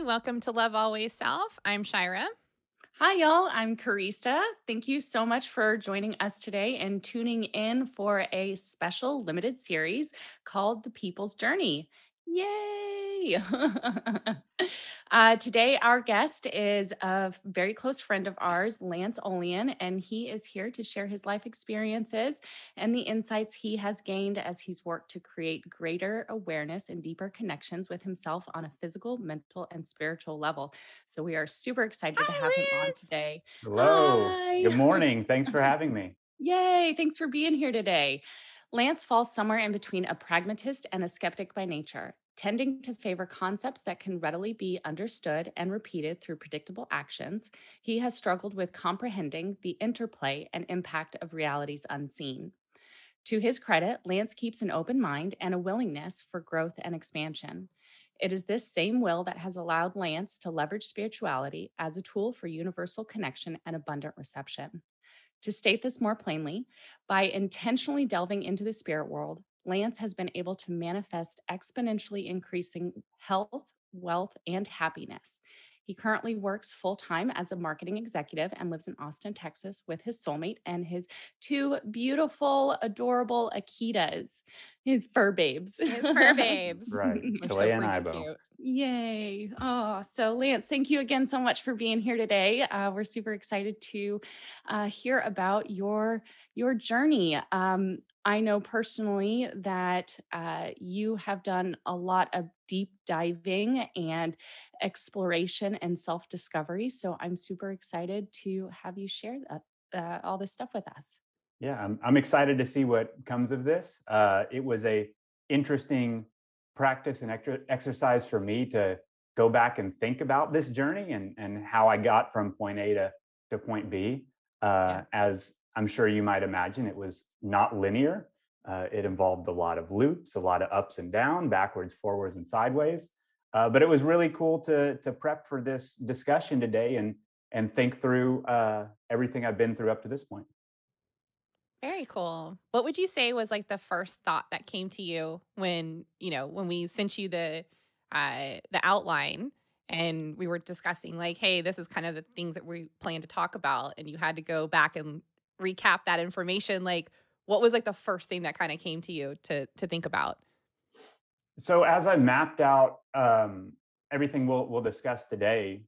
welcome to Love Always Self. I'm Shira. Hi, y'all. I'm Karista. Thank you so much for joining us today and tuning in for a special limited series called The People's Journey. Yay! Today, our guest is a very close friend of ours, Lance Olian, and he is here to share his life experiences and the insights he has gained as he's worked to create greater awareness and deeper connections with himself on a physical, mental, and spiritual level. So we are super excited to Hi, have him on Lance. today. Hello. Hi. Good morning. Thanks for having me. Yay. Thanks for being here today. Lance falls somewhere in between a pragmatist and a skeptic by nature, tending to favor concepts that can readily be understood and repeated through predictable actions. He has struggled with comprehending the interplay and impact of realities unseen. To his credit, Lance keeps an open mind and a willingness for growth and expansion. It is this same will that has allowed Lance to leverage spirituality as a tool for universal connection and abundant reception. To state this more plainly, by intentionally delving into the spirit world, Lance has been able to manifest exponentially increasing health, wealth, and happiness. He currently works full time as a marketing executive and lives in Austin, Texas with his soulmate and his two beautiful, adorable Akitas, his fur babes. His fur babes. Right. They're so Calais and freaking Ibo. cute. Yay. Oh, so Lance, thank you again so much for being here today. We're super excited to hear about your journey. I know personally that you have done a lot of deep diving and exploration and self discovery. So I'm super excited to have you share all this stuff with us. Yeah, I'm excited to see what comes of this. It was a interesting practice and exercise for me to go back and think about this journey and how I got from point A to point B. Yeah. As I'm sure you might imagine, it was not linear. It involved a lot of loops, a lot of ups and down, backwards, forwards, and sideways. But it was really cool to prep for this discussion today and think through everything I've been through up to this point. Very cool. What would you say was like the first thought that came to you when we sent you the outline and we were discussing like, hey, this is kind of the things that we plan to talk about and you had to go back and recap that information. Like, what was like the first thing that kind of came to you to think about? So as I mapped out everything we'll discuss today,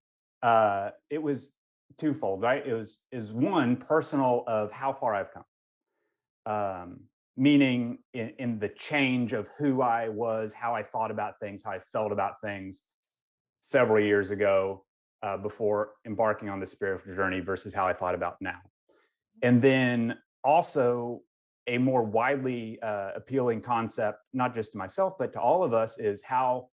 it was twofold, right? It was is one personal of how far I've come, meaning in the change of who I was, how I thought about things, how I felt about things several years ago before embarking on the spiritual journey versus how I thought about now. And then also a more widely appealing concept, not just to myself, but to all of us, is how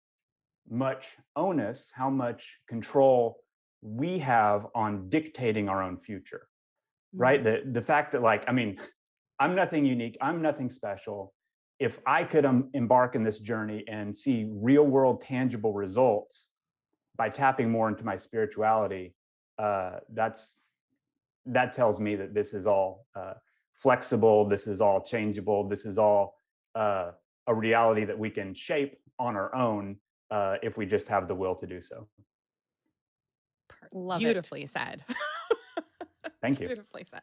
much onus, how much control we have on dictating our own future, right? Mm, The fact that, like, I mean, I'm nothing unique, I'm nothing special. If I could embark in this journey and see real world tangible results by tapping more into my spirituality, that's that tells me that this is all flexible, this is all changeable, this is all a reality that we can shape on our own if we just have the will to do so. love it. Beautifully said. Thank you. Beautifully said.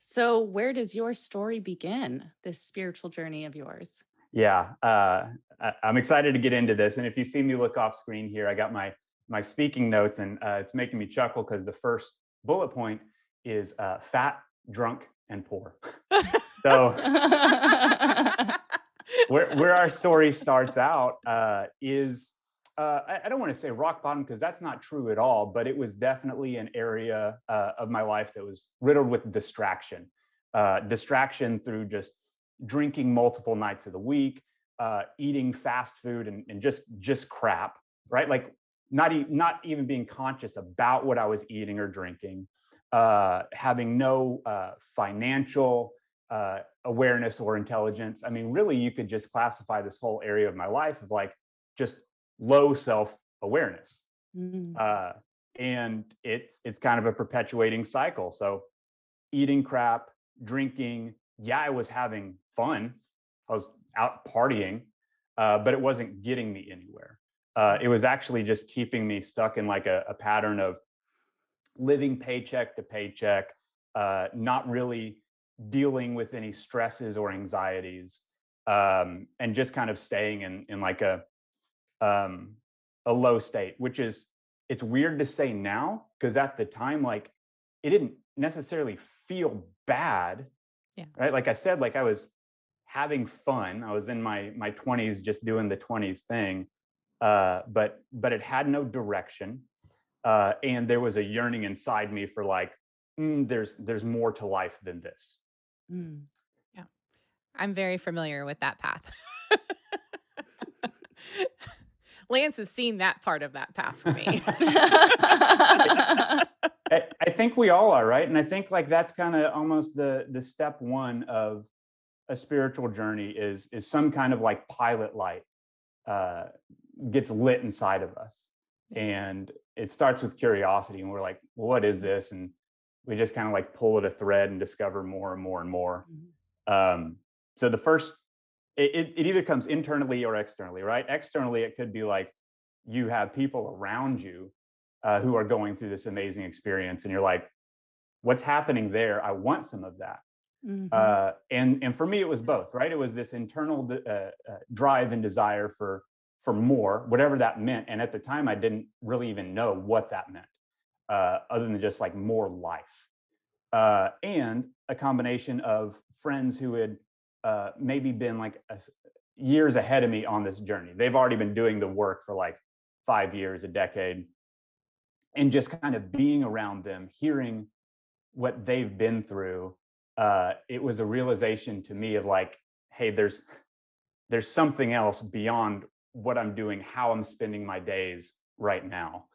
So, where does your story begin, this spiritual journey of yours? Yeah, I'm excited to get into this. And if you see me look off screen here, I got my speaking notes, and it's making me chuckle because the first bullet point is fat, drunk, and poor. So where our story starts out is I don't want to say rock bottom because that's not true at all, but it was definitely an area of my life that was riddled with distraction. Distraction through just drinking multiple nights of the week, eating fast food and just crap, right? Like not even being conscious about what I was eating or drinking, having no financial awareness or intelligence. I mean, really, you could just classify this whole area of my life of like just low self awareness, Mm. uh, and it's kind of a perpetuating cycle. So eating crap, drinking. Yeah, I was having fun. I was out partying, but it wasn't getting me anywhere. It was actually just keeping me stuck in like a pattern of living paycheck to paycheck, not really dealing with any stresses or anxieties, and just kind of staying in like um, a low state. Which is, it's weird to say now because at the time, like, it didn't necessarily feel bad, Yeah. right? Like I said, like I was having fun. I was in my 20s, just doing the 20s thing, but it had no direction, and there was a yearning inside me for like, there's more to life than this. Mm. Yeah. I'm very familiar with that path. Lance has seen that part of that path for me. I think we all are, right? And I think like that's kind of almost the step one of a spiritual journey is some kind of like pilot light uh, gets lit inside of us, Yeah. and it starts with curiosity, and we're like, well, what is this? And we just kind of like pull at a thread and discover more and more and more. Mhm. So the first, it either comes internally or externally, right? Externally, it could be like you have people around you who are going through this amazing experience, and you're like, what's happening there? I want some of that. Mhm. And for me, it was both, right? It was this internal drive and desire for more, whatever that meant. And at the time, I didn't really even know what that meant, other than just like more life, and a combination of friends who had maybe been like years ahead of me on this journey. They've already been doing the work for like 5 years, a decade, and just kind of being around them, hearing what they've been through. It was a realization to me of like, hey, there's something else beyond what I'm doing, how I'm spending my days right now.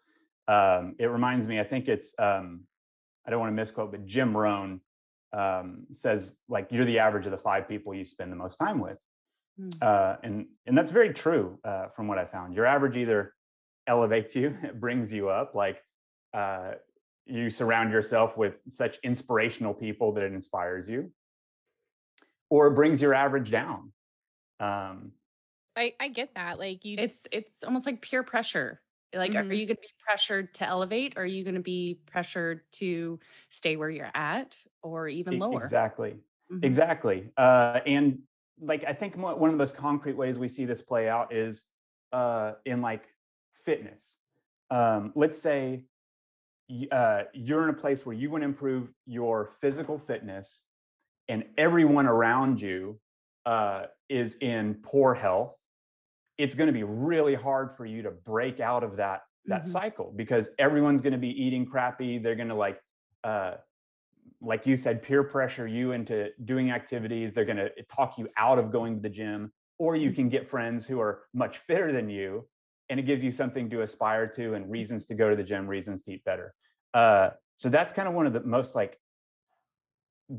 It reminds me, I think it's I don't want to misquote, but Jim Rohn says like you're the average of the 5 people you spend the most time with, Mm. and that's very true from what I found. Your average either elevates you, it brings you up, like uh, you surround yourself with such inspirational people that it inspires you, or it brings your average down. Um, I get that. Like you It's almost like peer pressure. Like, are Mhm. you gonna be pressured to elevate, or are you gonna be pressured to stay where you're at or even lower? Exactly. Mhm. Exactly. And like, I think one of the most concrete ways we see this play out is in like fitness. Let's say you're in a place where you want to improve your physical fitness, and everyone around you is in poor health. It's going to be really hard for you to break out of that Mhm. cycle because everyone's going to be eating crappy. They're going to uh, like you said, peer pressure you into doing activities. They're going to talk you out of going to the gym, or you can Mhm. get friends who are much fitter than you, and it gives you something to aspire to and reasons to go to the gym, reasons to eat better. So that's kind of one of the most like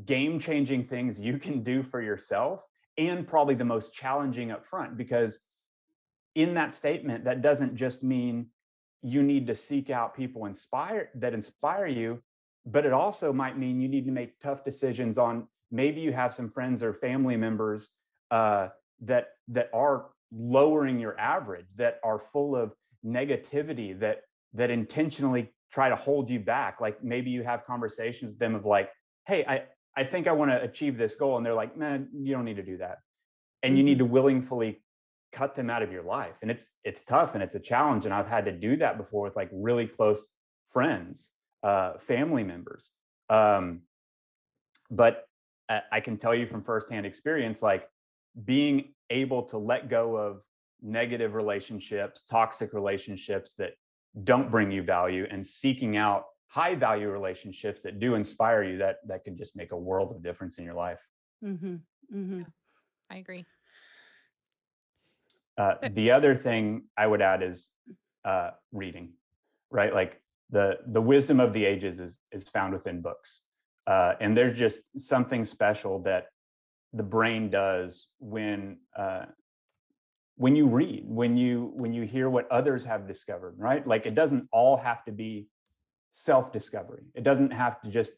game changing things you can do for yourself, and probably the most challenging up front, because in that statement, that doesn't just mean you need to seek out people inspire you, but it also might mean you need to make tough decisions on, maybe you have some friends or family members uh, that are lowering your average, that are full of negativity, that intentionally try to hold you back. Like maybe you have conversations with them of like, hey, I think I want to achieve this goal, and they're like, man, you don't need to do that, and you need Mhm. to willingly cut them out of your life. And it's tough and it's a challenge, and I've had to do that before with like really close friends, family members. um, but I can tell you from firsthand experience, like being able to let go of negative relationships, toxic relationships that don't bring you value, and seeking out high value relationships that do inspire you, that can just make a world of difference in your life. Mhm. Mhm. Yeah, I agree. So The other thing I would add is reading, right? Like the wisdom of the ages is found within books, and there's just something special that the brain does when you read, when you hear what others have discovered, right? Like it doesn't all have to be self discovery. It doesn't have to just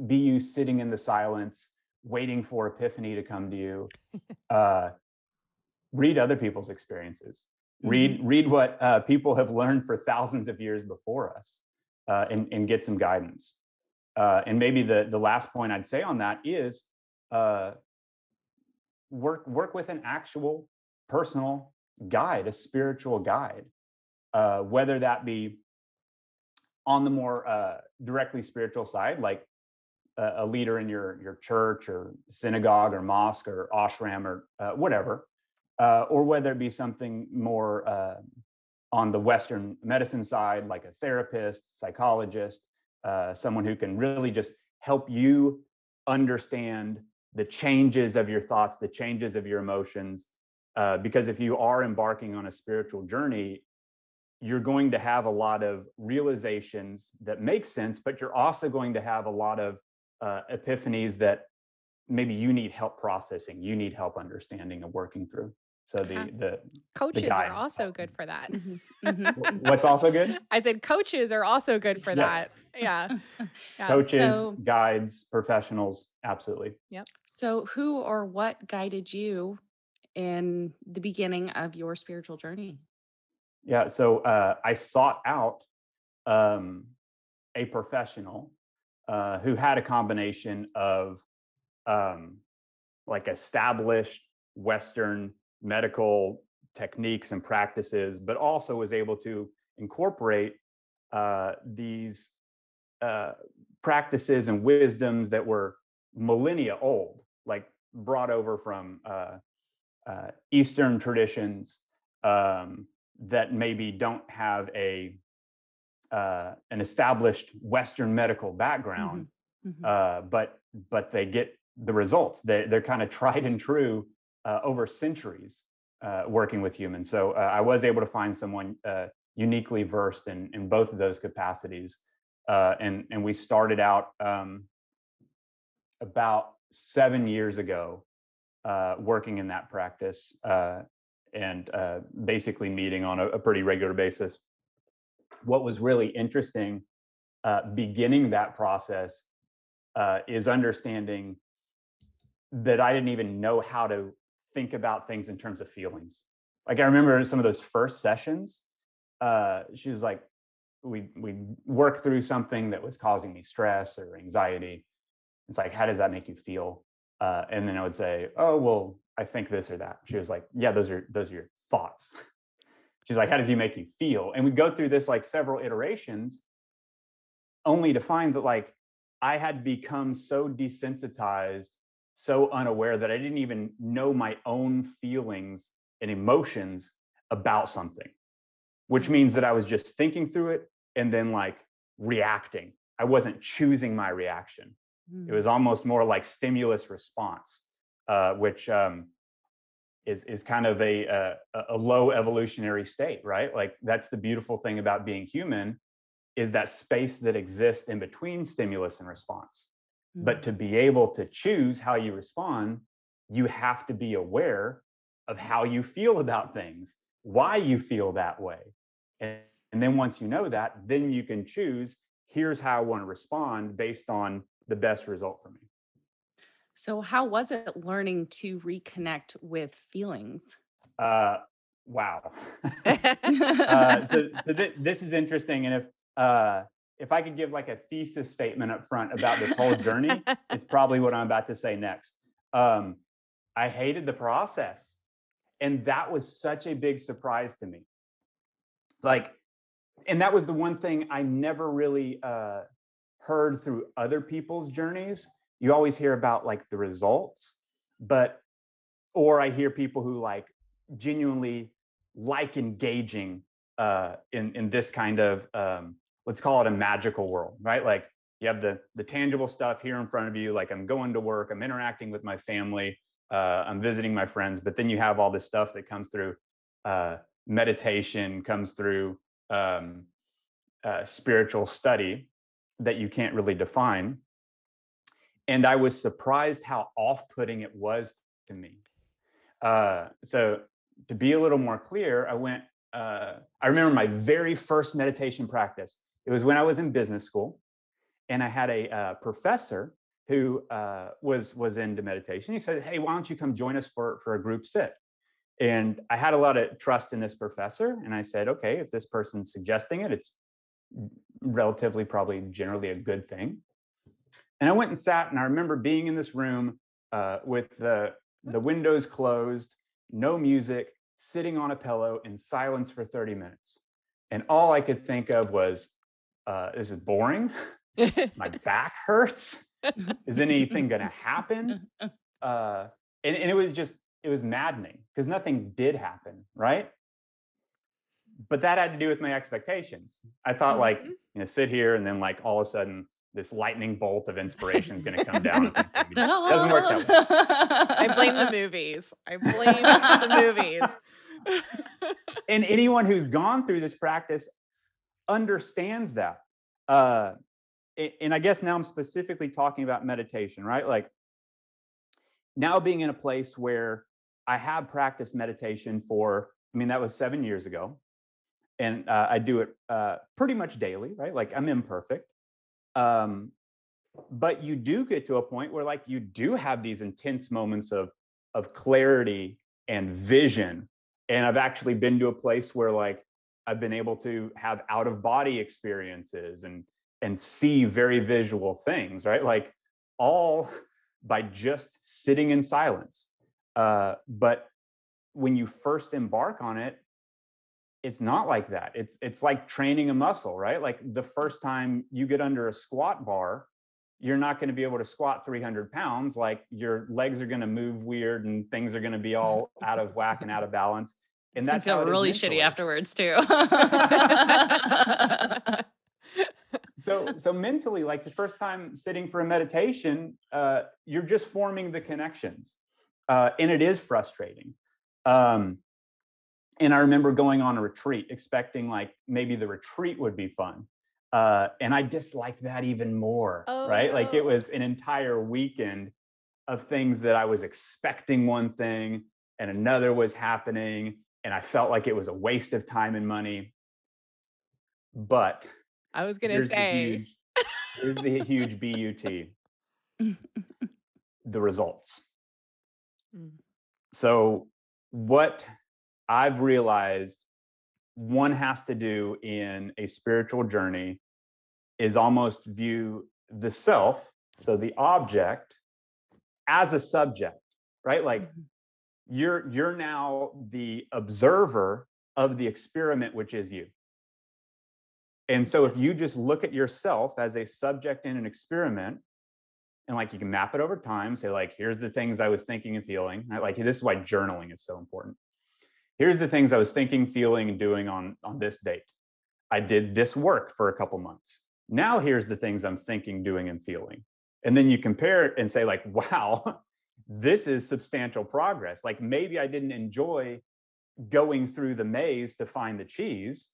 be you sitting in the silence waiting for epiphany to come to you. Uh, Read other people's experiences. Read what people have learned for thousands of years before us, and get some guidance. And maybe the last point I'd say on that is uh, work with an actual personal guide, a spiritual guide, whether that be on the more directly spiritual side, like a leader in your church or synagogue or mosque or ashram or whatever, or whether it be something more on the Western medicine side, like a therapist, psychologist, someone who can really just help you understand the changes of your thoughts, the changes of your emotions. Because if you are embarking on a spiritual journey, you're going to have a lot of realizations that make sense, but you're also going to have a lot of epiphanies that maybe you need help processing, you need help understanding and working through. So Yeah. the Coaches are guide. also good for that. What's also good? I said coaches are also good for Yes. that. Yeah. Yeah. Coaches, So, guides, professionals, absolutely. Yep. so who or what guided you in the beginning of your spiritual journey? Yeah. So I sought out um, a professional who had a combination of um, like established Western medical techniques and practices, but also was able to incorporate these uh, practices and wisdoms that were millennia old, like brought over from Eastern traditions, that maybe don't have an established Western medical background, Mm-hmm. Mm-hmm. but they get the results. They're kind of tried and true over centuries working with humans. So I was able to find someone uniquely versed in both of those capacities, and we started out about 7 years ago working in that practice, and basically meeting on a pretty regular basis. What was really interesting beginning that process is understanding that I didn't even know how to think about things in terms of feelings. Like I remember some of those first sessions. She was like, we worked through something that was causing me stress or anxiety. It's like, how does that make you feel? And then I would say, oh well, I think this or that. She was like, yeah, those are your thoughts. She's like, how does he make you feel? And we go through this like several iterations, only to find that like I had become so desensitized, so unaware that I didn't even know my own feelings and emotions about something, which means that I was just thinking through it and then like reacting. I wasn't choosing my reaction. It was almost more like stimulus response, which is kind of a low evolutionary state, right? Like that's the beautiful thing about being human, is that space that exists in between stimulus and response. But to be able to choose how you respond, you have to be aware of how you feel about things, why you feel that way. And then once you know that, then you can choose, here's how I want to respond based on the best result for me. So, how was it learning to reconnect with feelings? Uh, wow. This is interesting, and if I could give like a thesis statement up front about this whole journey, it's probably what I'm about to say next. Um, I hated the process, and that was such a big surprise to me. Like, and that was the one thing I never really heard through other people's journeys. You always hear about like the results, but or I hear people who like genuinely like engaging in this kind of let's call it a magical world, right? Like you have the tangible stuff here in front of you. Like I'm going to work, I'm interacting with my family, I'm visiting my friends, but then you have all this stuff that comes through meditation, comes through um, spiritual study that you can't really define. And I was surprised how off-putting it was to me. So to be a little more clear, I remember my very first meditation practice. It was when I was in business school, and I had a professor who was into meditation. He said, "Hey, why don't you come join us for a group sit?" And I had a lot of trust in this professor. And I said, okay, if this person's suggesting it, it's relatively probably generally a good thing. And I went and sat, and I remember being in this room with the windows closed, no music, sitting on a pillow in silence for 30 minutes. And all I could think of was, this is boring. My back hurts. Is anything going to happen? And it was maddening because nothing did happen, right? But that had to do with my expectations. I thought, like, sit here and then, like, all of a sudden this lightning bolt of inspiration is going to come down. And it doesn't work that way. I blame the movies. I blame the movies. And anyone who's gone through this practice understands that. And I guess now I'm specifically talking about meditation, right? Like, now being in a place where I have practiced meditation for, I mean, that was 7 years ago. And I do it pretty much daily, right? Like, I'm imperfect. But you do get to a point where, like, you do have these intense moments of clarity and vision. And I've actually been to a place where, like, I've been able to have out of body experiences and see very visual things, right? Like, all by just sitting in silence. But when you first embark on it, it's not like that. It's like training a muscle, right? Like, the first time you get under a squat bar, you're not going to be able to squat 300 pounds. Like, your legs are going to move weird and things are going to be all out of whack and out of balance. And It's gonna that's how feel it is really mentally. shitty afterwards too. So mentally, like, the first time sitting for a meditation, you're just forming the connections, and it is frustrating. And I remember going on a retreat, expecting, like, maybe the retreat would be fun, and I disliked that even more. Oh, Right? Like, it no. was an entire weekend of things that I was expecting one thing and another was happening, and I felt like it was a waste of time and money. But I was gonna here's the say. huge BUT, the results. Mm. So what I've realized one has to do in a spiritual journey is almost view the self, so the object, as a subject, right? Like, you're now the observer of the experiment, which is you. And so if you just look at yourself as a subject in an experiment, and, like, you can map it over time, say, like, here's the things I was thinking and feeling, right? Like, this is why journaling is so important. Here's the things I was thinking, feeling, and doing on this date. I did this work for a couple months. Now here's the things I'm thinking, doing, and feeling. And then you compare it and say, like, wow, this is substantial progress. Like, maybe I didn't enjoy going through the maze to find the cheese,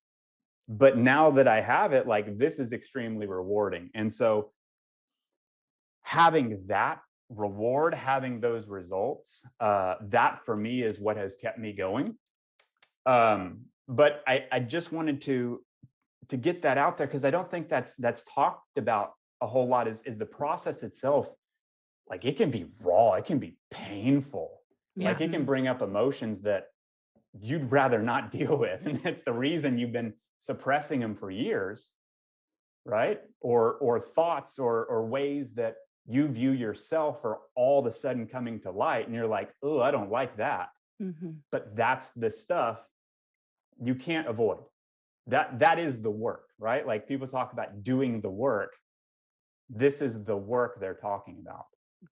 but now that I have it, like, this is extremely rewarding. And so having that reward, having those results, that for me is what has kept me going. But I just wanted to get that out there, because I don't think that's talked about a whole lot. Is the process itself, like, it can be raw, it can be painful, like, it can bring up emotions that you'd rather not deal with, and that's the reason you've been suppressing them for years, right? Or thoughts or ways that you view yourself are all of a sudden coming to light, and you're like, oh, I don't like that. But that's the stuff you can't avoid. That is the work, right? Like, people talk about doing the work. This is the work they're talking about,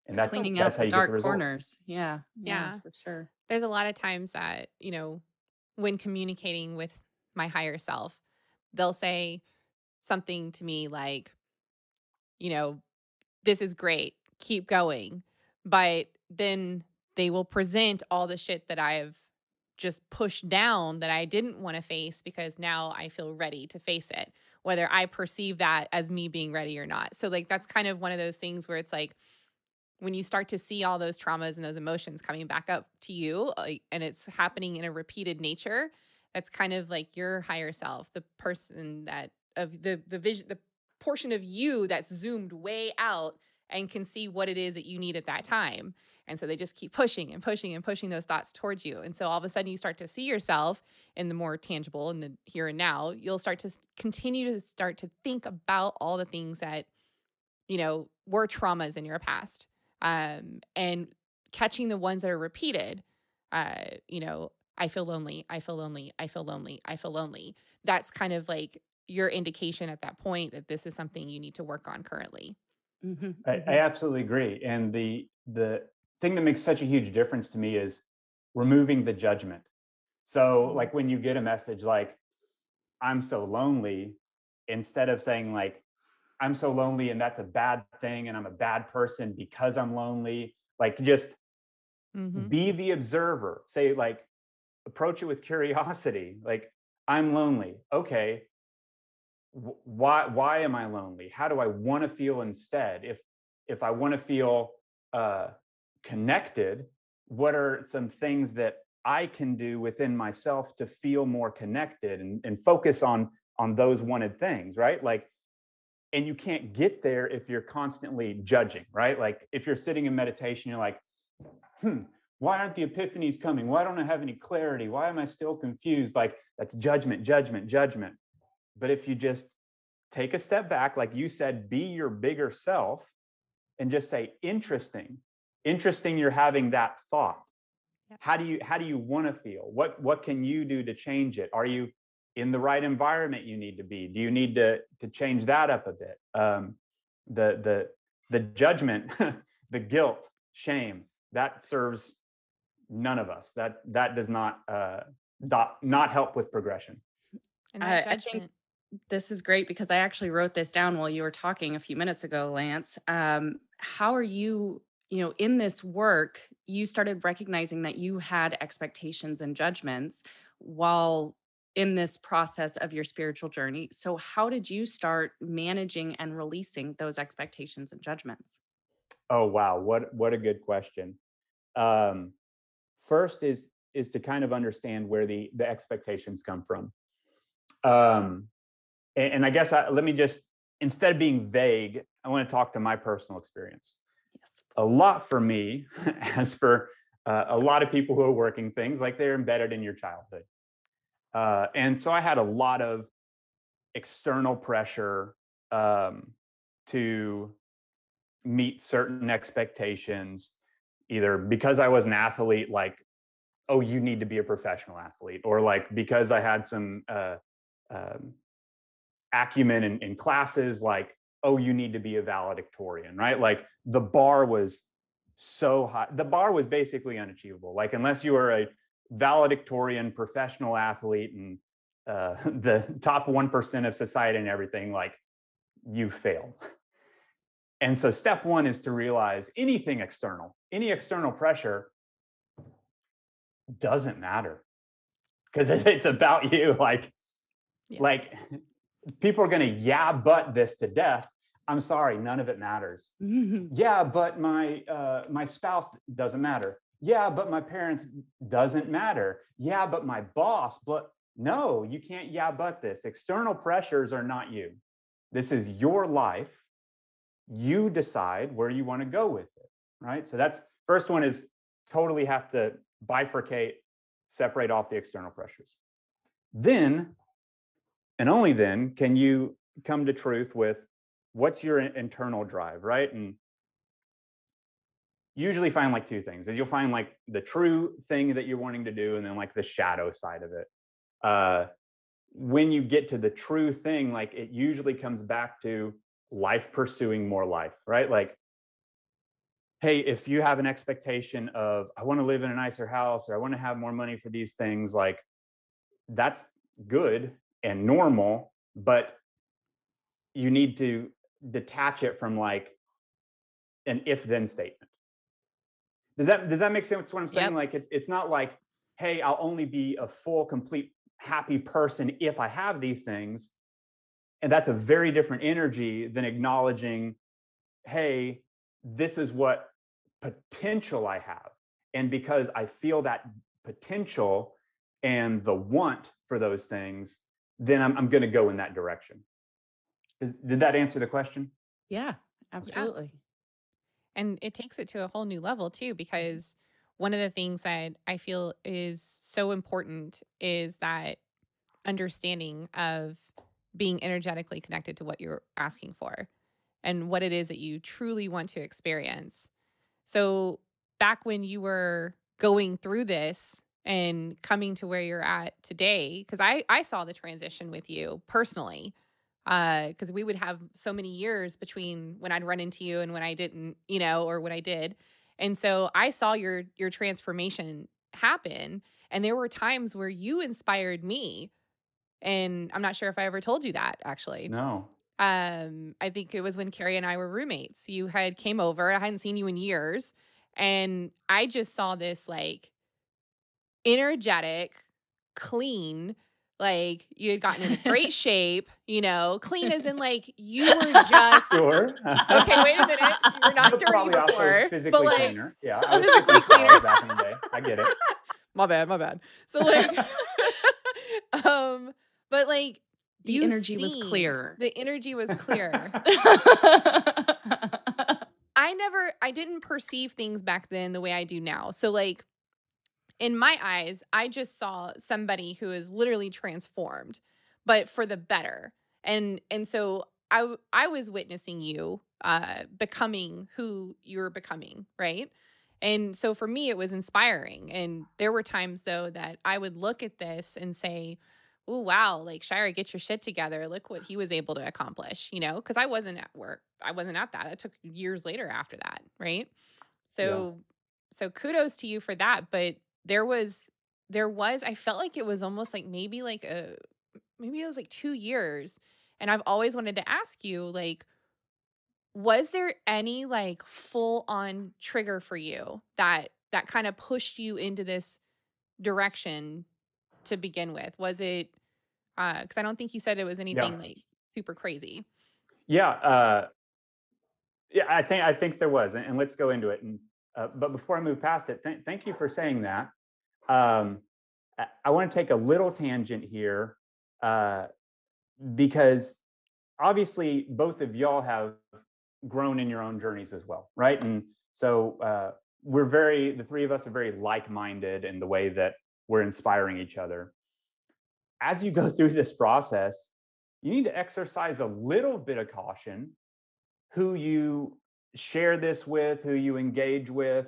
and Cleaning that's out how the you get the dark results. corners. Yeah. Yeah. For sure. There's a lot of times that, when communicating with my higher self, they'll say something to me like, you know, this is great, keep going. But then they will present all the shit that I've just pushed down that I didn't want to face because now I feel ready to face it, whether I perceive that as me being ready or not. So, like, that's kind of one of those things where it's like, when you start to see all those traumas and those emotions coming back up to you, like, and it's happening in a repeated nature, that's kind of like your higher self, the person that of the vision, the portion of you that's zoomed way out and can see what it is that you need at that time. And so they just keep pushing and pushing and pushing those thoughts towards you. And so all of a sudden you start to see yourself in the more tangible in the here and now. You'll start to continue to start to think about all the things that, were traumas in your past. And catching the ones that are repeated, I feel lonely, I feel lonely, I feel lonely, I feel lonely. That's kind of like your indication at that point that this is something you need to work on currently. Hmm. I Hmm. absolutely agree. And the thing that makes such a huge difference to me is removing the judgment. So Hmm. like when you get a message like, I'm so lonely, instead of saying like, I'm so lonely and that's a bad thing and I'm a bad person because I'm lonely, like just Mhm. be the observer. Say like, approach it with curiosity. Like, I'm lonely. Okay, why am I lonely? How do I want to feel instead? If I want to feel uh, connected, what are some things that I can do within myself to feel more connected and focus on those wanted things, right? Like, and you can't get there if you're constantly judging, right? Like if you're sitting in meditation, you're like, why aren't the epiphanies coming? Why don't I have any clarity? Why am I still confused? Like that's judgment, judgment, judgment. But if you just take a step back, like you said, be your bigger self and just say, interesting, interesting, you're having that thought. Yep. How do you want to feel? What can you do to change it? Are you in the right environment you need to be? Do you need to change that up a bit? The judgment, the guilt, shame, that serves none of us. That does not help with progression. And that I think judgment. this is great because I actually wrote this down while you were talking a few minutes ago, Lance. How are you, in this work, you started recognizing that you had expectations and judgments while in this process of your spiritual journey. So, how did you start managing and releasing those expectations and judgments? Oh wow, what a good question. Um, First is to kind of understand where the expectations come from. Um, and I guess let me just, instead of being vague, I want to talk to my personal experience. Yes, A please. lot for me, as for a lot of people who are working things, like they're embedded in your childhood. And so I had a lot of external pressure um, to meet certain expectations, either because I was an athlete, like, oh, you need to be a professional athlete, or like because I had some um, acumen in classes, like, oh, you need to be a valedictorian, right? Like the bar was so high. The bar was basically unachievable. Like unless you were a valedictorian professional athlete and the top 1% of society and everything, like you failed. And so step one is to realize anything external, any external pressure doesn't matter because it's about you. Yeah. Like people are going to yeah but this to death. I'm sorry, none of it matters. Yeah, but my spouse doesn't matter. Yeah, but my parents doesn't matter. Yeah, but my boss. But no, you can't yeah but this. External pressures are not you. This is your life. You decide where you want to go with it, right? So that's first one is totally have to bifurcate, separate off the external pressures. Then and only then can you come to truth with what's your internal drive, right? And usually find like two things. Is you'll find like the true thing that you're wanting to do, and then like the shadow side of it. Uh, when you get to the true thing, like it usually comes back to life pursuing more life, right? Like, hey, if you have an expectation of I want to live in a nicer house or I want to have more money for these things, like that's good and normal, but you need to detach it from like an if then statement. Does that make sense what I'm saying? Yep. Like it's not like, hey, I'll only be a full, complete, happy person if I have these things. And that's a very different energy than acknowledging, hey, this is what potential I have. And because I feel that potential and the want for those things, then I'm going to go in that direction. Did that answer the question? Yeah, Okay. Yeah. absolutely. And it takes it to a whole new level too, because one of the things that I feel is so important is that understanding of being energetically connected to what you're asking for and what it is that you truly want to experience. So, back when you were going through this and coming to where you're at today, because I saw the transition with you personally, because we would have so many years between when I'd run into you and when I didn't, or when I did. And so I saw your transformation happen. And there were times where you inspired me. And I'm not sure if I ever told you that actually. No. I think it was when Carrie and I were roommates. You had came over. I hadn't seen you in years. And I just saw this like energetic, clean, like you had gotten into great shape, clean as in like you were just Sure. okay, wait a minute. You were not But dirty probably also before, but physically like cleaner. Yeah, I was physically skipping showers cleaner. back in the day. I get it. My bad, my bad. So like but like The you energy was seemed clear. the energy was clear. I didn't perceive things back then the way I do now. So like in my eyes, I just saw somebody who is literally transformed, but for the better. And so I was witnessing you becoming who you're becoming, right? And so for me it was inspiring. And there were times though that I would look at this and say, "Oh wow, like Shira, get your shit together. Look what he was able to accomplish," because I wasn't at work. I wasn't at that. It took years later after that, right? Yeah. So kudos to you for that, but there was I felt like it was almost like maybe it was like 2 years, and I've always wanted to ask you, like, was there any, like, full on trigger for you that kinda pushed you into this direction to begin with? Was it, because I don't think you said it was Yeah. anything, like, super crazy. Yeah. Yeah. I think there was, and let's go into it. And but before I move past it, thank you for saying that. Um, I want to take a little tangent here uh, because obviously both of y'all have grown in your own journeys as well, right? And so the three of us are very like-minded in the way that we're inspiring each other. As you go through this process, you need to exercise a little bit of caution who you share this with, who you engage with.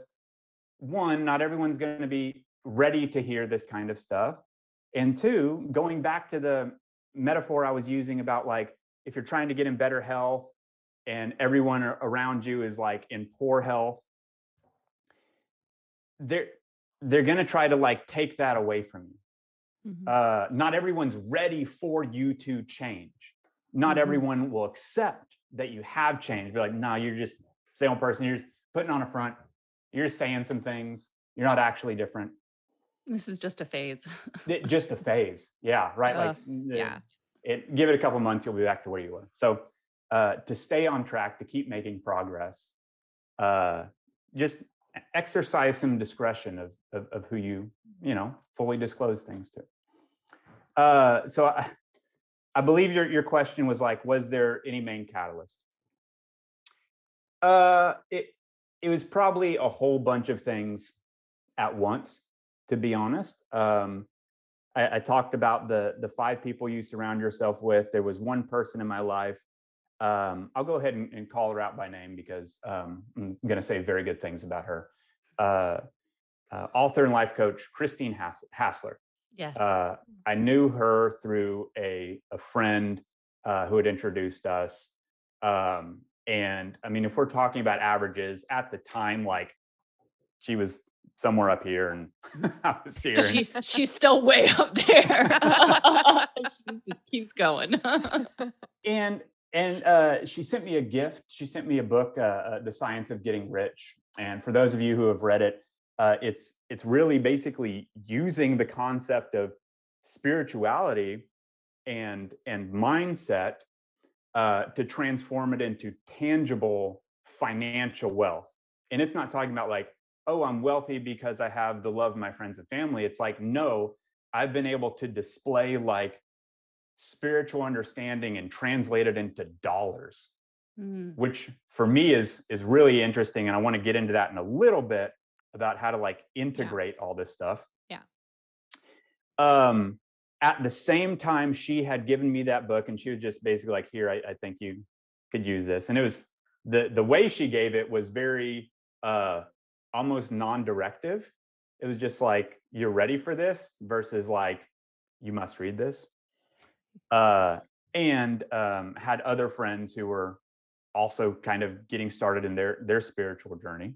One, not everyone's going to be ready to hear this kind of stuff. And two, going back to the metaphor I was using about like if you're trying to get in better health and everyone around you is like in poor health, they're they're going to try to like take that away from you. Mhm. Not everyone's ready for you to change. Not Mhm. everyone will accept that you have changed. Be like, no, you're just same old person. You're just putting on a front. You're saying some things. You're not actually different. This is just a phase. Just a phase. Yeah, right. Like Yeah. give it a couple months, you'll be back to where you were. So to stay on track, to keep making progress, uh, just exercise some discretion of who you fully disclose things to. So I believe your question was like, was there any main catalyst? It was probably a whole bunch of things at once, to be honest. I talked about the five people you surround yourself with. There was one person in my life. I'll go ahead and call her out by name because I'm going to say very good things about her. Uh, Author and life coach Christine Hassler. Yes. Uh, I knew her through a friend who had introduced us. And I mean, if we're talking about averages at the time, like she was somewhere up here and I was here. And She's still way up there. She just keeps going. and she sent me a gift. She sent me a book, The Science of Getting Rich. And for those of you who have read it, it's really basically using the concept of spirituality and mindset to transform it into tangible financial wealth. And it's not talking about like, oh, I'm wealthy because I have the love of my friends and family. It's like, no, I've been able to display like spiritual understanding and translate it into dollars. Mm, which for me is really interesting. And I want to get into that in a little bit about how to like Yeah. integrate all this stuff. Yeah. Um, at the same time, she had given me that book, and she was just basically like, "Here, I think you could use this." And it was the way she gave it was very uh, almost non-directive. It was just like, "You're ready for this," versus like, "You must read this." Uh, and had other friends who were also kind of getting started in their spiritual journey.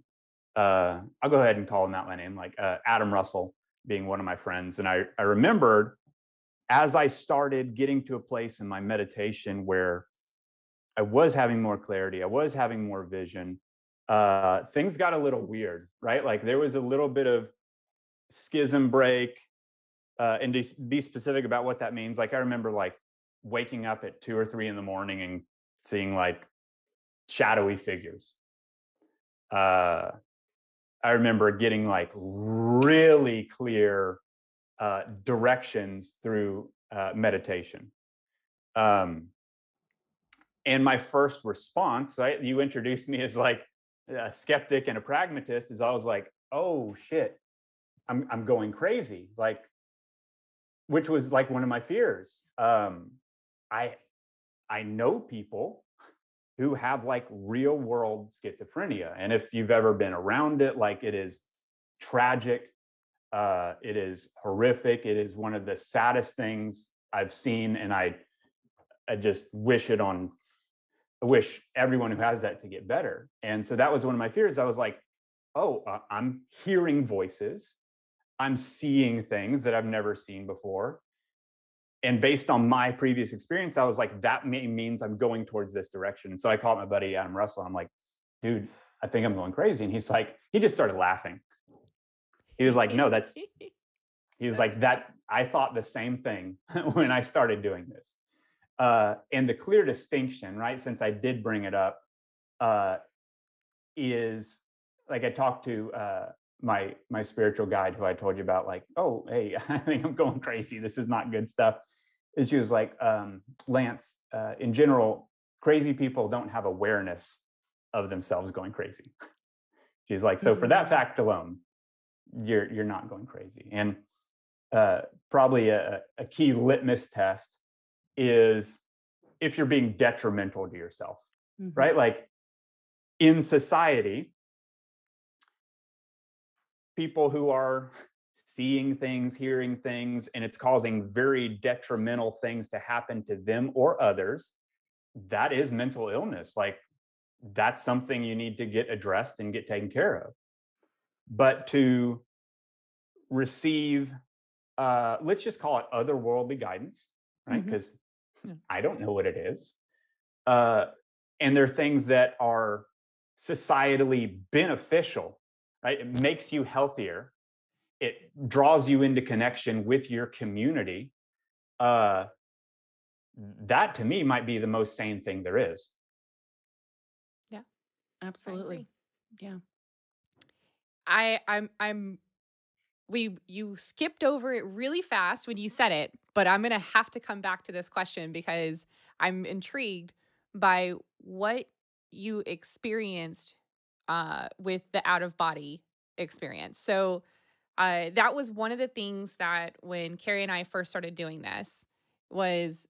I'll go ahead and call him out my name, like Adam Russell being one of my friends. And I remembered as I started getting to a place in my meditation where I was having more clarity, I was having more vision, things got a little weird, right? Like there was a little bit of schism break, and to be specific about what that means. Like I remember like waking up at 2 or 3 in the morning and seeing like shadowy figures. Uh, I remember getting like really clear directions through meditation. Um, and my first response, right? You introduced me as like a skeptic and a pragmatist. Is I was like, oh shit, I'm going crazy. Like, which was like one of my fears. I I know people who have like real world schizophrenia, and if you've ever been around it, like it is tragic. It is horrific. It is one of the saddest things I've seen, and I just wish it on. I wish everyone who has that to get better. And so that was one of my fears. I was like, oh, I'm hearing voices. I'm seeing things that I've never seen before. And based on my previous experience, I was like, that means I'm going towards this direction. And so I called my buddy Adam Russell. I'm like, dude, I think I'm going crazy. And he's like, he just started laughing. He was like, no, that's He was That's like, that I thought the same thing when I started doing this. And the clear distinction, right, since I did bring it up, uh, is like I talked to my spiritual guide who I told you about, like, oh, hey, I think I'm going crazy. This is not good stuff. And she was like, Lance, in general, crazy people don't have awareness of themselves going crazy. She's like, so for that mm, fact alone, you're not going crazy. And probably a key litmus test is if you're being detrimental to yourself, mhm, right? Like in society, people who are seeing things, hearing things, and it's causing very detrimental things to happen to them or others, that is mental illness. Like that's something you need to get addressed and get taken care of. But to receive, let's just call it otherworldly guidance, right? mhm, Because yeah. I don't know what it is. Uh, and they're things that are societally beneficial, right? It makes you healthier. It draws you into connection with your community. Uh, that to me might be the most sane thing there is. Yeah. I absolutely. agree. Yeah. I'm we you skipped over it really fast when you said it, but I'm going to have to come back to this question because I'm intrigued by what you experienced with the out of body experience. So, that was one of the things that when Carrie and I first started doing this was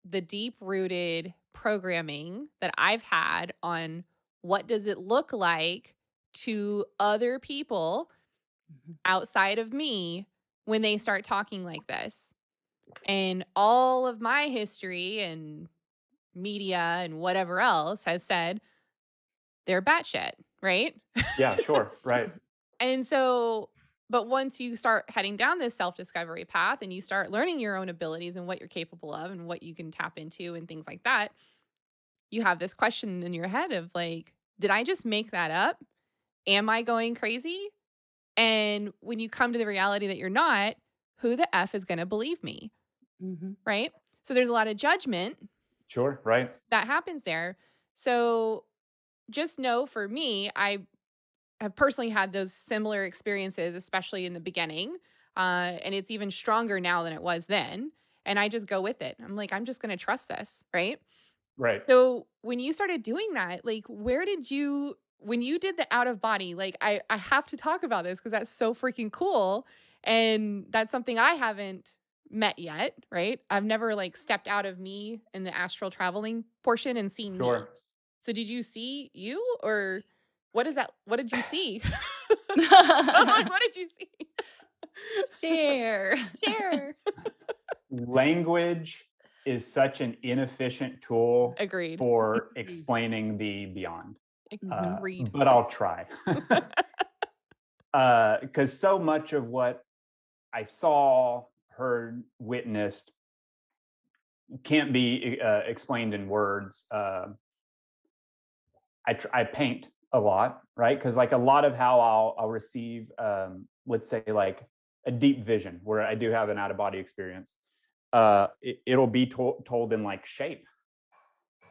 the deep rooted programming that I've had on what does it look like to other people Mhm, outside of me when they start talking like this. And all of my history and media and whatever else has said they're batshit, right? Yeah, sure, right. And so, but once you start heading down this self discovery path and you start learning your own abilities and what you're capable of and what you can tap into and things like that, you have this question in your head of like, did I just make that up? Am I going crazy? And when you come to the reality that you're not, who the F is going to believe me? mhm, Right. So there's a lot of judgment Sure, right. that happens there. So just know for me, I have personally had those similar experiences, especially in the beginning. And it's even stronger now than it was then. And I just go with it. I'm like, I'm just going to trust this. Right. Right. So when you started doing that, like, where did you when you did the out of body, like, I have to talk about this because that's so freaking cool, and that's something I haven't met yet, right? I've never, like, stepped out of me in the astral traveling portion and seen me. Sure. So did you see you, or what did you see? I'm like, "What did you see?" Share. Share. Language is such an inefficient tool Agreed. for explaining the beyond, Mhm. Agreed. but I'll try. Because so much of what I saw, heard, witnessed can't be explained in words. I paint a lot, right? Because like a lot of how I'll receive, let's say like a deep vision where I do have an out of body experience. It'll be told in like shape.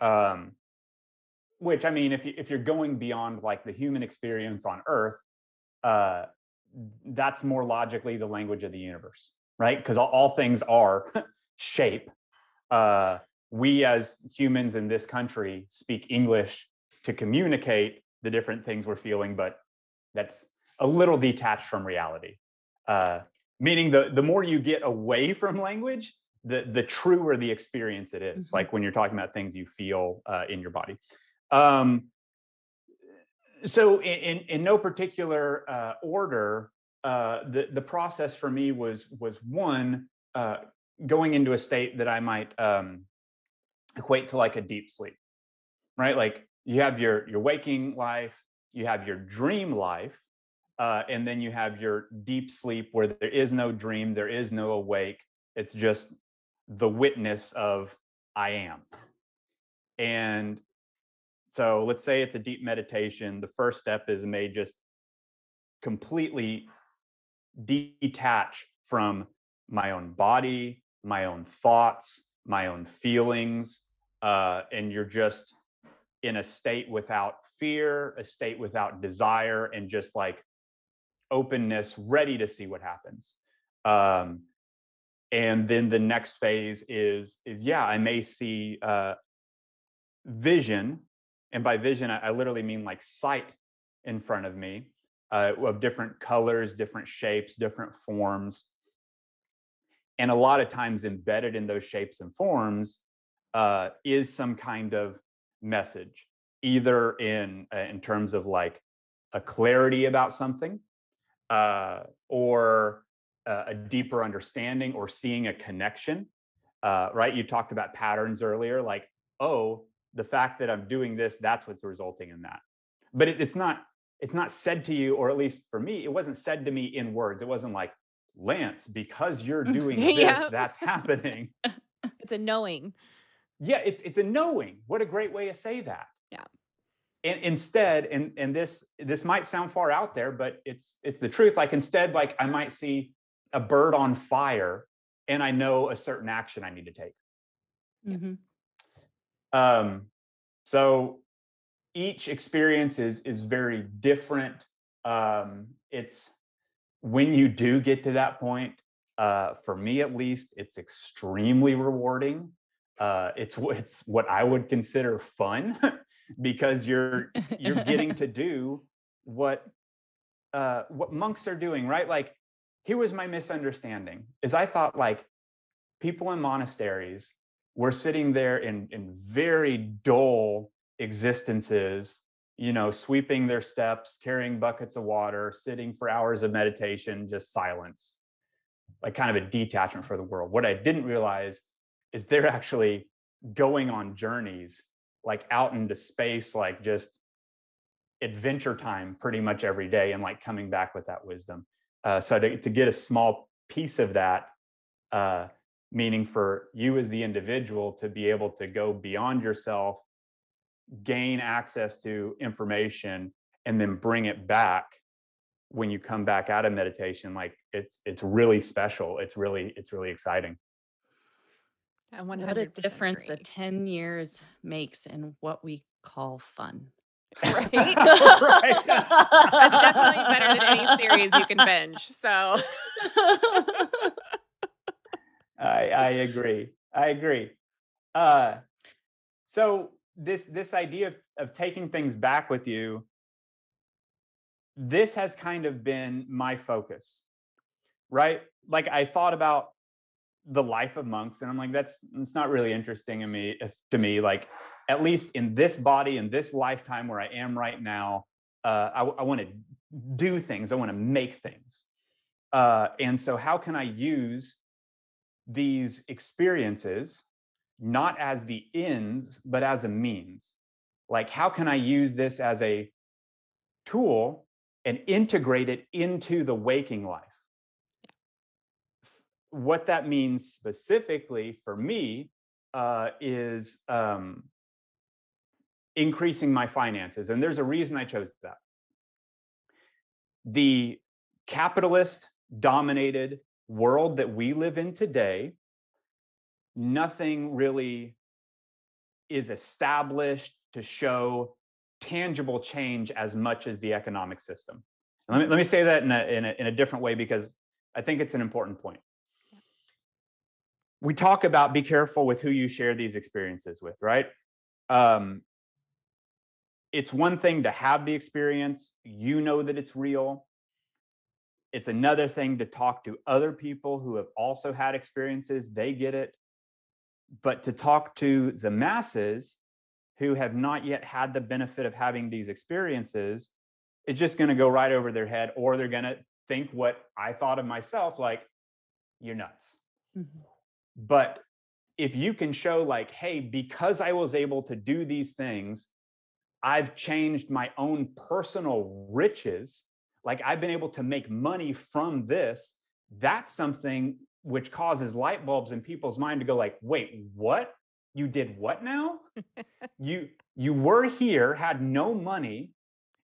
Um, which I mean, if you're going beyond like the human experience on Earth, uh, that's more logically the language of the universe, right? Because all things are shape. uh, we as humans in this country speak English to communicate the different things we're feeling, but that's a little detached from reality. Uh, Meaning the more you get away from language, the truer the experience it is. Mhm. Like when you're talking about things you feel in your body. Um, so in no particular order, the process for me was one, going into a state that I might equate to like a deep sleep, right? Like you have your waking life, you have your dream life, and then you have your deep sleep where there is no dream, there is no awake. It's just the witness of I am. And so let's say it's a deep meditation. The first step is may just completely detach from my own body, my own thoughts, my own feelings, and you're just in a state without fear, a state without desire, and just like openness, ready to see what happens. Um, and then the next phase is yeah, I may see vision, and by vision I literally mean like sight in front of me, of different colors, different shapes, different forms, and a lot of times embedded in those shapes and forms is some kind of message, either in terms of like a clarity about something, or a deeper understanding, or seeing a connection. Right? You talked about patterns earlier, like, oh, the fact that I'm doing this, that's what's resulting in that. But it's not said to you, or at least for me, it wasn't said to me in words. It wasn't like, Lance, because you're doing this, Yeah. that's happening. It's a knowing. Yeah, it's a knowing. What a great way to say that. Yeah. And instead, and this might sound far out there, but it's the truth. Like instead, like I might see a bird on fire, and I know a certain action I need to take. Mhm. Um, so each experience is very different. It's when you do get to that point, for me at least, it's extremely rewarding. It's what I would consider fun because you're getting to do what monks are doing, right? Like here was my misunderstanding: is I thought like people in monasteries were sitting there in very dull existences, sweeping their steps, carrying buckets of water, sitting for hours of meditation, just silence, like kind of a detachment for the world. What I didn't realize is they're actually going on journeys, like out into space, like just adventure time pretty much every day, and like coming back with that wisdom. So to get a small piece of that, uh, meaning for you as the individual to be able to go beyond yourself, gain access to information, and then bring it back when you come back out of meditation, like it's really special. It's really exciting. I What a 100% difference a agree. 10 years makes in what we call fun. Right? Right. That's definitely better than any series you can binge, so I agree. I agree. Uh, So this idea of taking things back with you, this has kind of been my focus, right? Like I thought about the life of monks, and I'm like, it's not really interesting to me. Like, at least in this body, in this lifetime where I am right now, I want to do things. I want to make things. And so, how can I use these experiences not as the ends, but as a means? Like, how can I use this as a tool and integrate it into the waking life? What that means specifically for me is increasing my finances. And there's a reason I chose that. The capitalist dominated world that we live in today, nothing really is established to show tangible change as much as the economic system. Let me say that in a different way, because I think it's an important point. We talk about be careful with who you share these experiences with, right? Um, it's one thing to have the experience, you know that it's real. It's another thing to talk to other people who have also had experiences, they get it. But to talk to the masses who have not yet had the benefit of having these experiences, it's just going to go right over their head, or they're going to think what I thought of myself, like, you're nuts. Mm-hmm. But if you can show, like, hey, because I was able to do these things, I've changed my own personal riches. Like, I've been able to make money from this. That's something which causes light bulbs in people's mind to go like, wait, what? You did what now? you were here, had no money,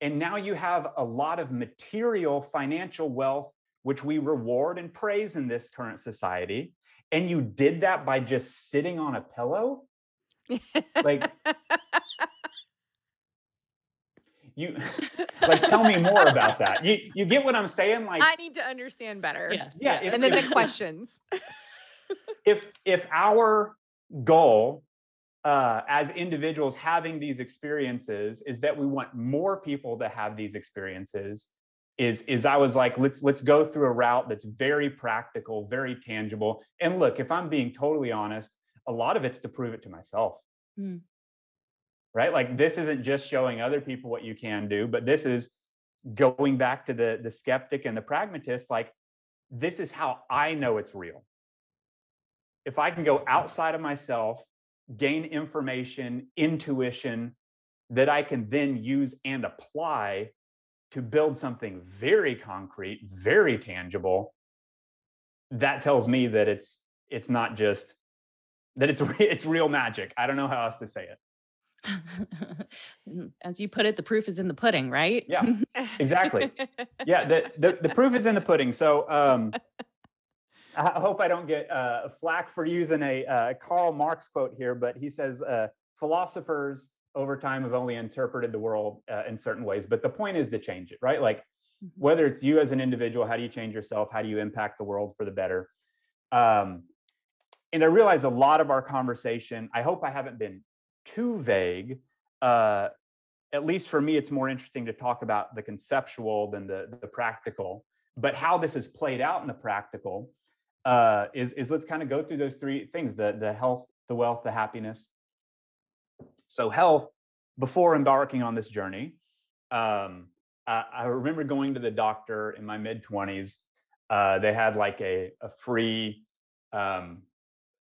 and now you have a lot of material financial wealth, which we reward and praise in this current society. And you did that by just sitting on a pillow? Like, you like, tell me more about that. You get what I'm saying? Like, I need to understand better. Yes, yeah. yes. And then the questions. If our goal as individuals having these experiences is that we want more people to have these experiences, is I was like, let's go through a route that's very practical, very tangible. And look, if I'm being totally honest, a lot of it's to prove it to myself. Mm. Right? Like, this isn't just showing other people what you can do, but this is going back to the skeptic and the pragmatist. Like, this is how I know it's real. If I can go outside of myself, gain information, intuition that I can then use and apply to build something very concrete, very tangible, that tells me that it's not just that it's real magic. I don't know how else to say it. As you put it, the proof is in the pudding, right? Yeah, exactly. Yeah, the proof is in the pudding. So I hope I don't get flack for using a Karl Marx quote here, but he says, philosophers over time have only interpreted the world in certain ways, but the point is to change it, right? Like, whether it's you as an individual, how do you change yourself? How do you impact the world for the better? And I realize a lot of our conversation, I hope I haven't been too vague. At least for me, it's more interesting to talk about the conceptual than the practical. But how this is played out in the practical is let's kind of go through those three things: the health, the wealth, the happiness. So health, before embarking on this journey, I remember going to the doctor in my mid-20s. They had like a free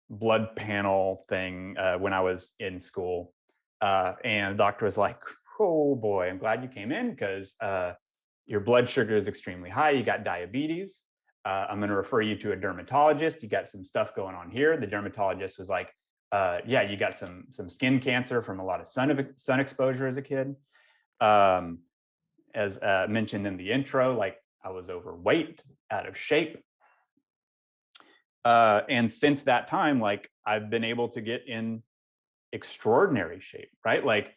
blood panel thing when I was in school. And the doctor was like, oh boy, I'm glad you came in, because your blood sugar is extremely high. You got diabetes. I'm going to refer you to a dermatologist. You got some stuff going on here. The dermatologist was like, yeah, you got some skin cancer from a lot of sun exposure as a kid. As mentioned in the intro, like, I was overweight, out of shape. And since that time, like, I've been able to get in extraordinary shape, right? Like,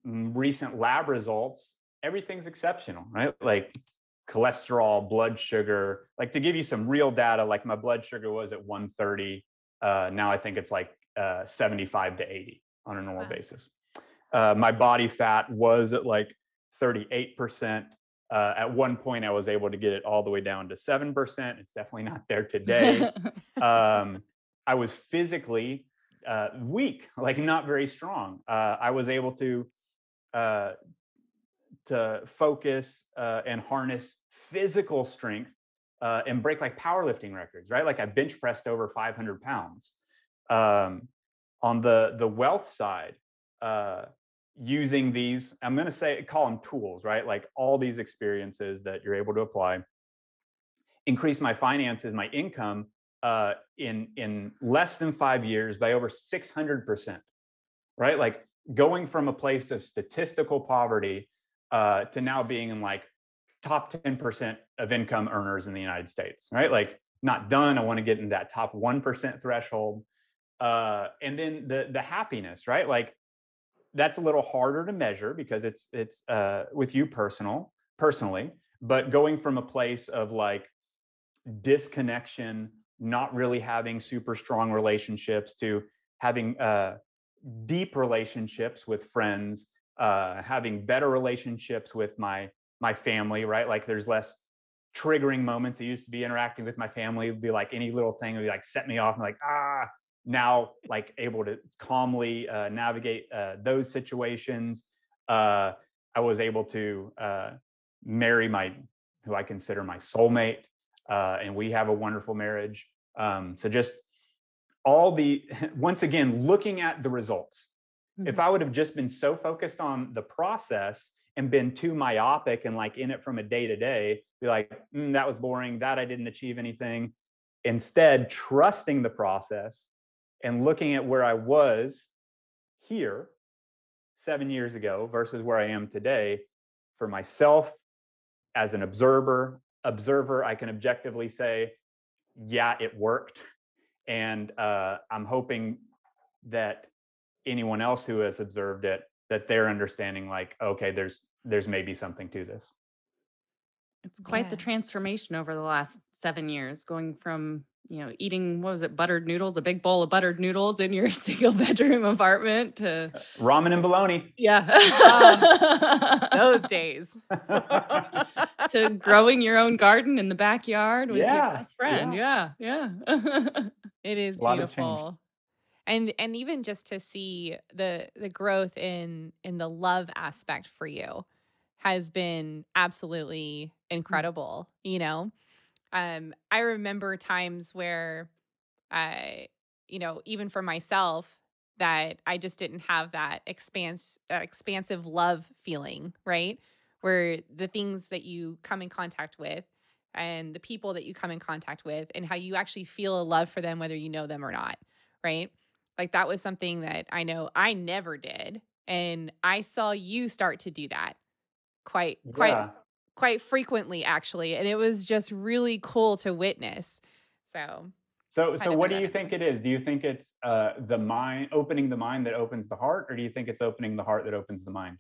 recent lab results, everything's exceptional, right? Like, cholesterol, blood sugar, like, to give you some real data, like, my blood sugar was at 130. Now I think it's like 75 to 80 on a normal Wow. basis. My body fat was at like 38%. At one point, I was able to get it all the way down to 7%. It's definitely not there today. I was physically weak, like not very strong. I was able uh, to focus and harness physical strength and break like powerlifting records, right? Like I bench pressed over 500 pounds. Um, on the wealth side, uh, using these, I'm going to say, call them tools, right? Like all these experiences that you're able to apply, increase my finances, my income in less than 5 years by over 600%, right? Like going from a place of statistical poverty to now being in like top 10% of income earners in the United States, right? Like not done. I want to get in that top 1% threshold. And then the happiness, right? Like that's a little harder to measure because it's with you personally, but going from a place of like disconnection, not really having super strong relationships to having deep relationships with friends, having better relationships with my family, right? Like there's less triggering moments. It used to be interacting with my family, would be like any little thing would be like set me off. I'm like, now like able to calmly navigate those situations. I was able to marry my who I consider my soulmate, and we have a wonderful marriage. So just all the once again looking at the results. If Mhm. I would have just been so focused on the process and been too myopic and like in it from a day to day, be like, that was boring, that I didn't achieve anything. Instead, trusting the process and looking at where I was here 7 years ago versus where I am today for myself as an observer, I can objectively say, yeah, it worked. And I'm hoping that anyone else who has observed it, that they're understanding like, okay, there's maybe something to this. It's quite the Yeah. transformation over the last 7 years, going from, eating, what was it, buttered noodles, a big bowl of buttered noodles in your single bedroom apartment to Ramen and bologna. Ah, yeah. those days. To growing your own garden in the backyard with your Yeah, best friend. yeah. Yeah, yeah. It is A lot has changed. beautiful. And even just to see the growth in the love aspect for you has been absolutely incredible, you know? I remember times where I, even for myself, that I just didn't have that expansive love feeling, right? Where the things that you come in contact with and the people that you come in contact with and how you actually feel a love for them whether you know them or not, right? Like that was something that I know I never did, and I saw you start to do that quite quite Yeah. quite frequently actually, and it was just really cool to witness. So, So had to what throw do that you in there. think it is? Do you think it's the mind, opening the mind that opens the heart, or do you think it's opening the heart that opens the mind?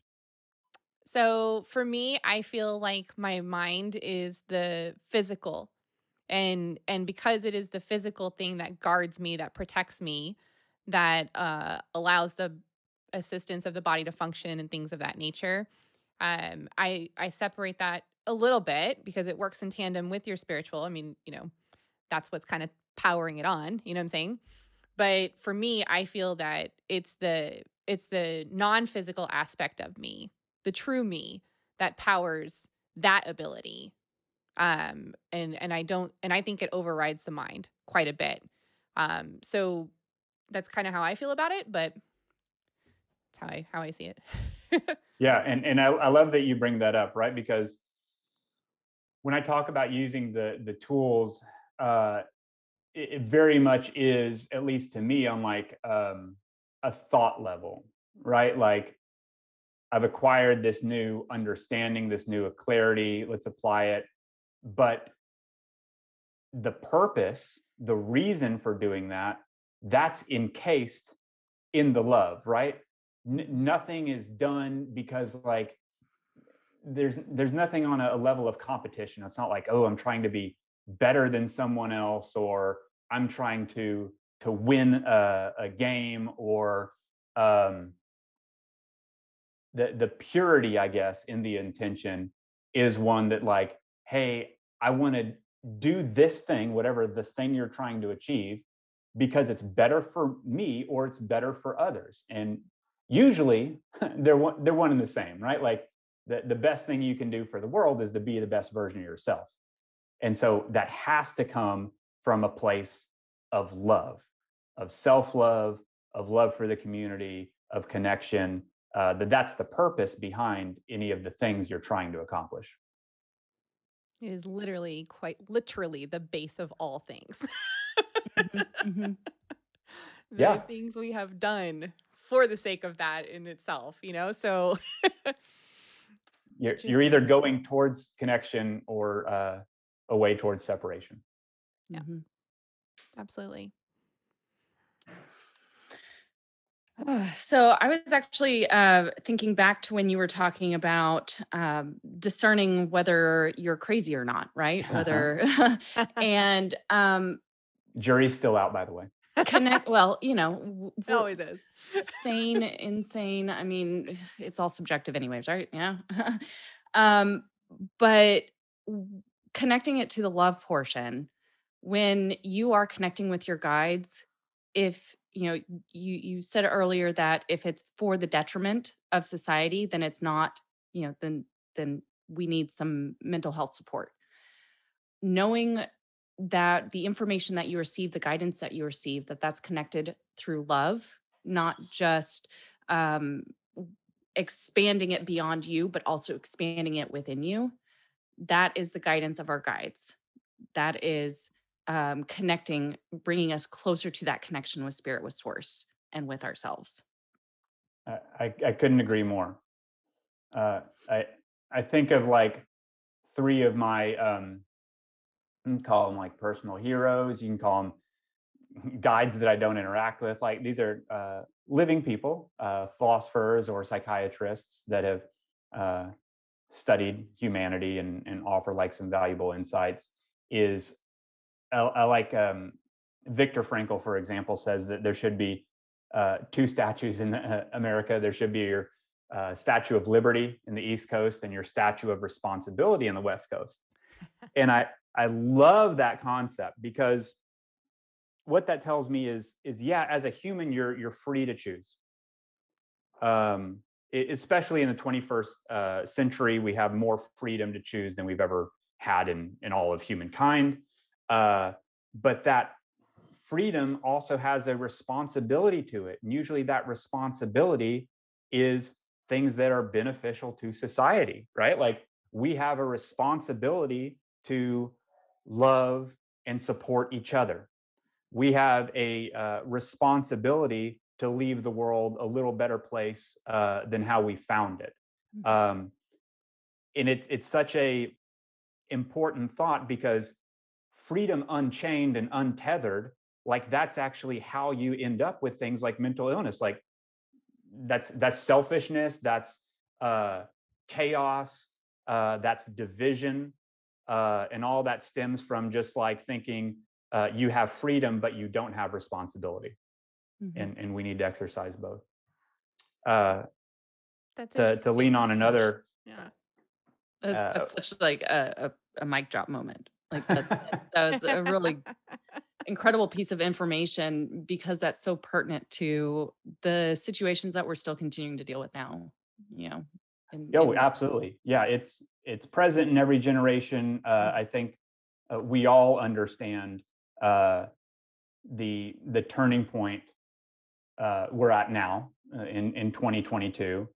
So, for me, I feel like my mind is the physical, and because it is the physical thing that guards me, that protects me, that allows the assistance of the body to function and things of that nature. I separate that a little bit because it works in tandem with your spiritual. I mean, that's what's kind of powering it on. You know what I'm saying? But for me, I feel that it's the non-physical aspect of me, the true me that powers that ability. And I think it overrides the mind quite a bit. So that's kind of how I feel about it, but it's how I see it. Yeah, and I love that you bring that up, right? Because when I talk about using the tools, uh, it very much is, at least to me, on like a thought level, right? Like I've acquired this new understanding, this new clarity. Let's apply it. But the purpose, the reason for doing that, that's encased in the love, right? Nothing is done because like there's nothing on a level of competition. It's not like, oh, I'm trying to be better than someone else, or I'm trying to win a game, or um, the purity, I guess, in the intention is one that, like, hey, I want to do this thing, whatever the thing you're trying to achieve, because it's better for me or it's better for others. And usually they're one and the same, right? Like the best thing you can do for the world is to be the best version of yourself. And so that has to come from a place of love, of self love, of love for the community, of connection. That's the purpose behind any of the things you're trying to accomplish. It is literally, quite literally, the base of all things. Mhm, mhm. The Yeah, things we have done for the sake of that in itself, you know? So you're either interesting. going towards connection or away towards separation. Yeah, Mhm. absolutely. So I was actually thinking back to when you were talking about discerning whether you're crazy or not, right? Whether and Jury's still out, by the way. connect. Well, It always is. sane, insane. I mean, it's all subjective, anyways, right? Yeah. um, but connecting it to the love portion, when you are connecting with your guides, if you said earlier that if it's for the detriment of society, then it's not, then we need some mental health support. Knowing that the information that you receive, the guidance that you receive, that's connected through love, not just um, expanding it beyond you, but also expanding it within you. That is the guidance of our guides. That is connecting, bringing us closer to that connection with spirit, with source, and with ourselves. I couldn't agree more. Uh, I I think of like three of my you can call them like personal heroes. You can call them guides that I don't interact with. Like these are living people, philosophers or psychiatrists that have uh, studied humanity and offer like some valuable insights. Is I like Viktor Frankl, for example, says that there should be two statues in America. There should be your Statue of Liberty in the East Coast and your Statue of Responsibility in the West Coast. And I love that concept because what that tells me is yeah, as a human, you're free to choose. Especially in the 21st century, we have more freedom to choose than we've ever had in all of humankind. But that freedom also has a responsibility to it. And usually that responsibility is things that are beneficial to society, right? Like we have a responsibility to love and support each other. We have a responsibility to leave the world a little better place than how we found it. Mhm. Um, and it's such a important thought because freedom unchained and untethered, like that's actually how you end up with things like mental illness. Like that's selfishness, that's uh, chaos, that's division, and all that stems from just like thinking you have freedom but you don't have responsibility, Mhm. and we need to exercise both. Uh, That's to lean interesting. on another, Yeah. uh, That's such like a mic drop moment. Like that was a really incredible piece of information because that's so pertinent to the situations that we're still continuing to deal with now. You know, oh, in absolutely, yeah. It's present in every generation. I think we all understand uh, the turning point we're at now in 2022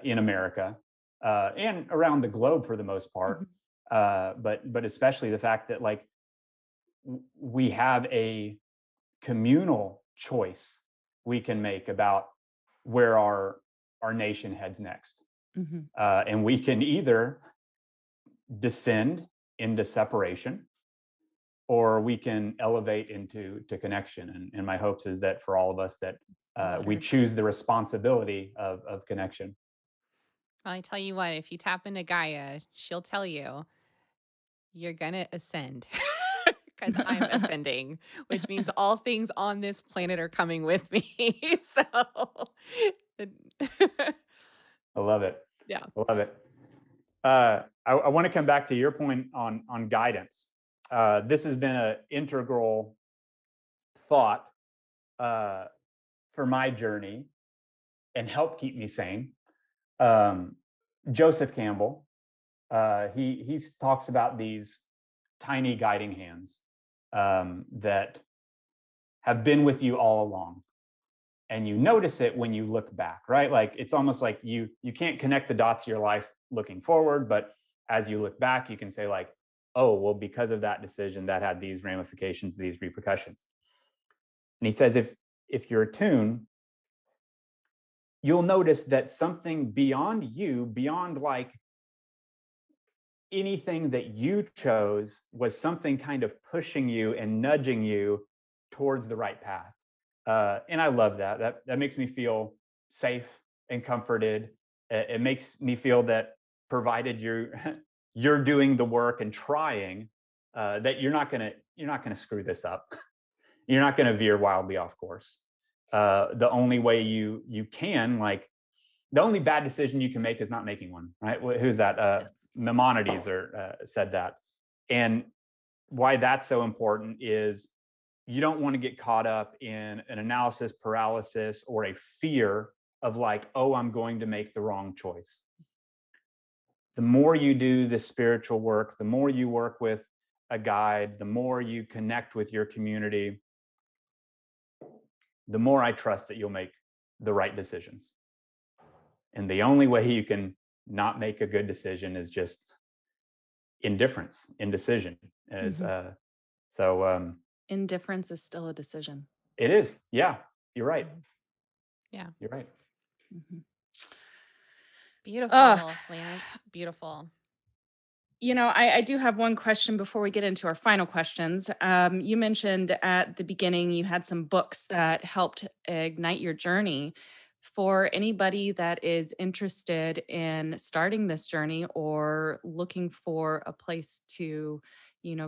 in America and around the globe for the most part. Mhm. But especially the fact that like we have a communal choice we can make about where our nation heads next, Mhm. and we can either descend into separation or we can elevate into connection. And my hopes is that for all of us that The we latter. choose the responsibility of connection. Well, I tell you what, if you tap into Gaia, she'll tell you you're gonna ascend. because I'm ascending, which means all things on this planet are coming with me. So, I love it. yeah. I love it. I want to come back to your point on guidance. This has been an integral thought uh, for my journey and help keep me sane. Joseph Campbell, he talks about these tiny guiding hands that have been with you all along, and you notice it when you look back, right? Like it's almost like you can't connect the dots of your life looking forward, but as you look back, you can say like, oh, well, because of that decision, that had these ramifications, these repercussions. And he says, if you're attuned, you'll notice that something beyond you, beyond like anything that you chose, was something kind of pushing you and nudging you towards the right path. And I love that. That makes me feel safe and comforted. It makes me feel that provided you're doing the work and trying, that you're not gonna screw this up. You're not gonna veer wildly off course. The only way you can, like, the only bad decision you can make is not making one, right? Who's that? Yes. Maimonides said that. And why that's so important is you don't want to get caught up in an analysis paralysis or a fear of like, oh, I'm going to make the wrong choice. The more you do the spiritual work, the more you work with a guide, the more you connect with your community, the more I trust that you'll make the right decisions. And the only way you can not make a good decision is just indifference, indecision. As so Indifference is still a decision. it is. Yeah, you're right. Yeah. You're right. Mhm. Beautiful, Lance. Beautiful. I do have one question before we get into our final questions. You mentioned at the beginning you had some books that helped ignite your journey. For anybody that is interested in starting this journey or looking for a place to,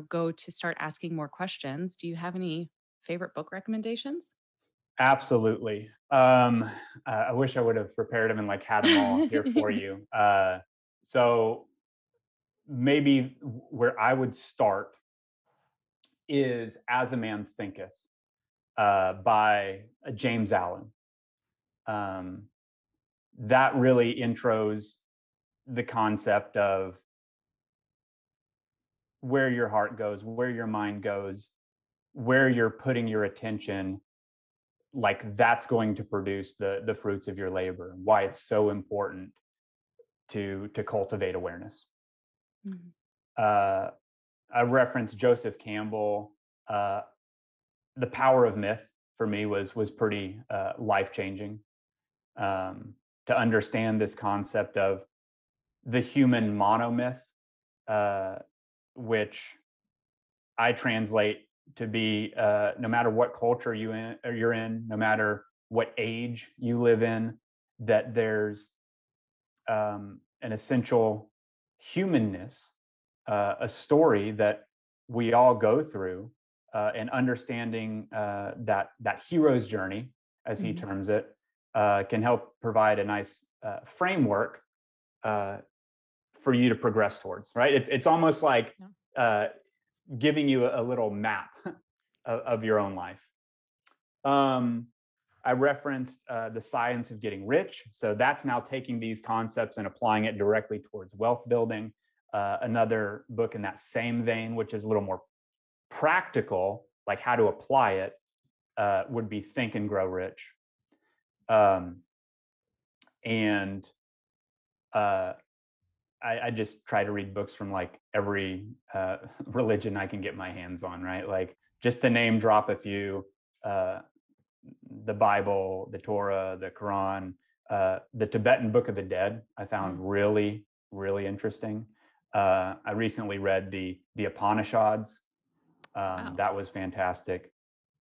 go to start asking more questions, do you have any favorite book recommendations? Absolutely. I wish I would have prepared them and like had them all here for you. So maybe where I would start is "As a Man Thinketh" by James Allen. Um, that really intros the concept of where your heart goes, where your mind goes, where you're putting your attention. Like that's going to produce the fruits of your labor. And why it's so important to cultivate awareness. Mhm. Uh, I referenced Joseph Campbell. Uh, the Power of Myth for me was pretty life changing. To understand this concept of the human monomyth, uh, which I translate to be no matter what culture you're in, no matter what age you live in, that there's an essential humanness, a story that we all go through, and understanding that hero's journey, as he Mhm. terms it, can help provide a nice framework uh, for you to progress towards. Right? It's almost like Yeah. uh, giving you a little map of your own life. Um, I referenced The Science of Getting Rich. So that's now taking these concepts and applying it directly towards wealth building. Another book in that same vein, which is a little more practical, like how to apply it, would be Think and Grow Rich. Um, and uh, I just try to read books from like every religion I can get my hands on, right? Like just to name drop a few, uh, the Bible, the Torah, the Quran, the Tibetan Book of the Dead. I found really, really interesting. I recently read the Upanishads. Wow. That was fantastic.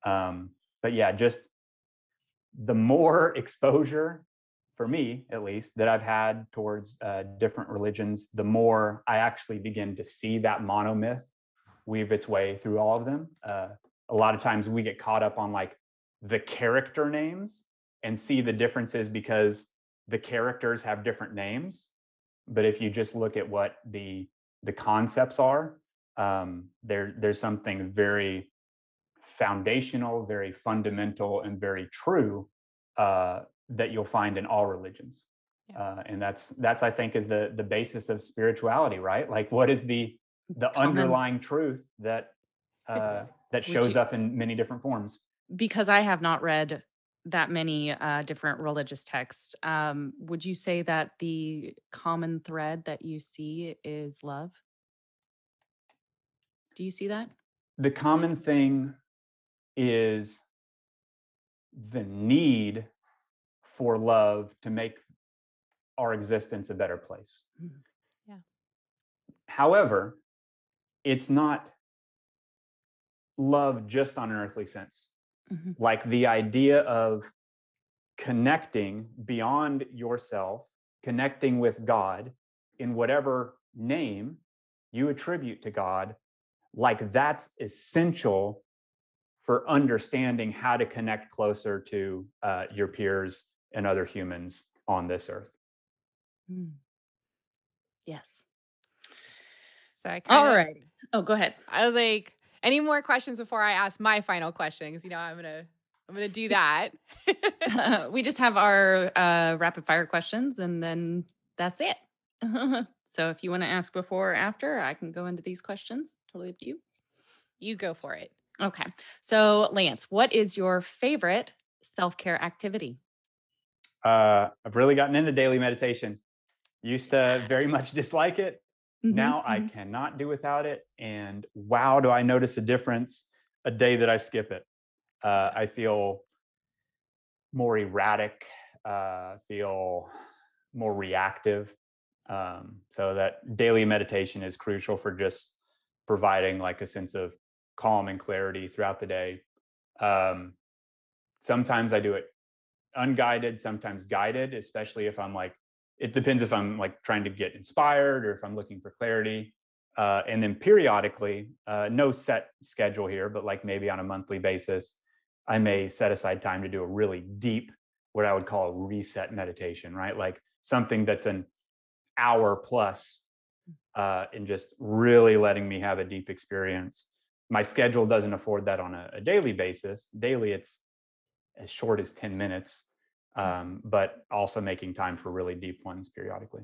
But yeah, just the more exposure, for me at least, that I've had towards different religions, the more I actually begin to see that monomyth weave its way through all of them. A lot of times we get caught up on like the character names and see the differences because the characters have different names. But if you just look at what the concepts are, there's something very foundational, very fundamental, and very true that you'll find in all religions. Yeah. And that's I think is the basis of spirituality, right? Like, what is the Common. underlying truth that that Would shows you, up in many different forms? because I have not read that many different religious texts, would you say that the common thread that you see is love? Do you see that? The common thing is the need for love to make our existence a better place. Mm. Yeah. However, it's not love just on an earthly sense. Mhm. Like the idea of connecting beyond yourself, connecting with God in whatever name you attribute to God, like that's essential for understanding how to connect closer to your peers and other humans on this earth. Mm. Yes. So I kind All of, right. Oh, go ahead. I was like, any more questions before I ask my final question? Because I'm gonna do that. We just have our rapid fire questions and then that's it. So if you want to ask before or after, I can go into these questions. Totally up to you. You go for it. Okay. So, Lance, what is your favorite self care activity? I've really gotten into daily meditation. Used to very much dislike it. Mhm, Now I mhm. cannot do without it. And wow, do I notice a difference a day that I skip it. Yeah. I feel more erratic, feel more reactive. So that daily meditation is crucial for just providing like a sense of calm and clarity throughout the day. Um, Sometimes I do it unguided, sometimes guided, especially if I'm like, it depends if I'm like trying to get inspired or if I'm looking for clarity. And then periodically, no set schedule here, but like maybe on a monthly basis, I may set aside time to do a really deep, what I would call a reset meditation, right? Like something that's an hour plus and just really letting me have a deep experience. My schedule doesn't afford that on a daily basis. Daily, it's as short as 10 minutes, but also making time for really deep ones periodically.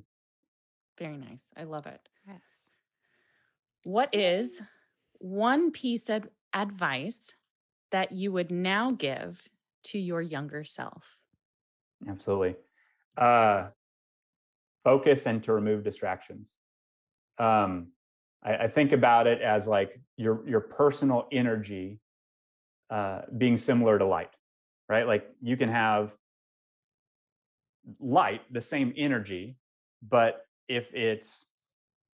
Very nice. I love it. Yes. What is one piece of advice that you would now give to your younger self? Absolutely. Uh, Focus and to remove distractions. Um, I think about it as like your personal energy being similar to light, right? Like you can have light, the same energy, but if it's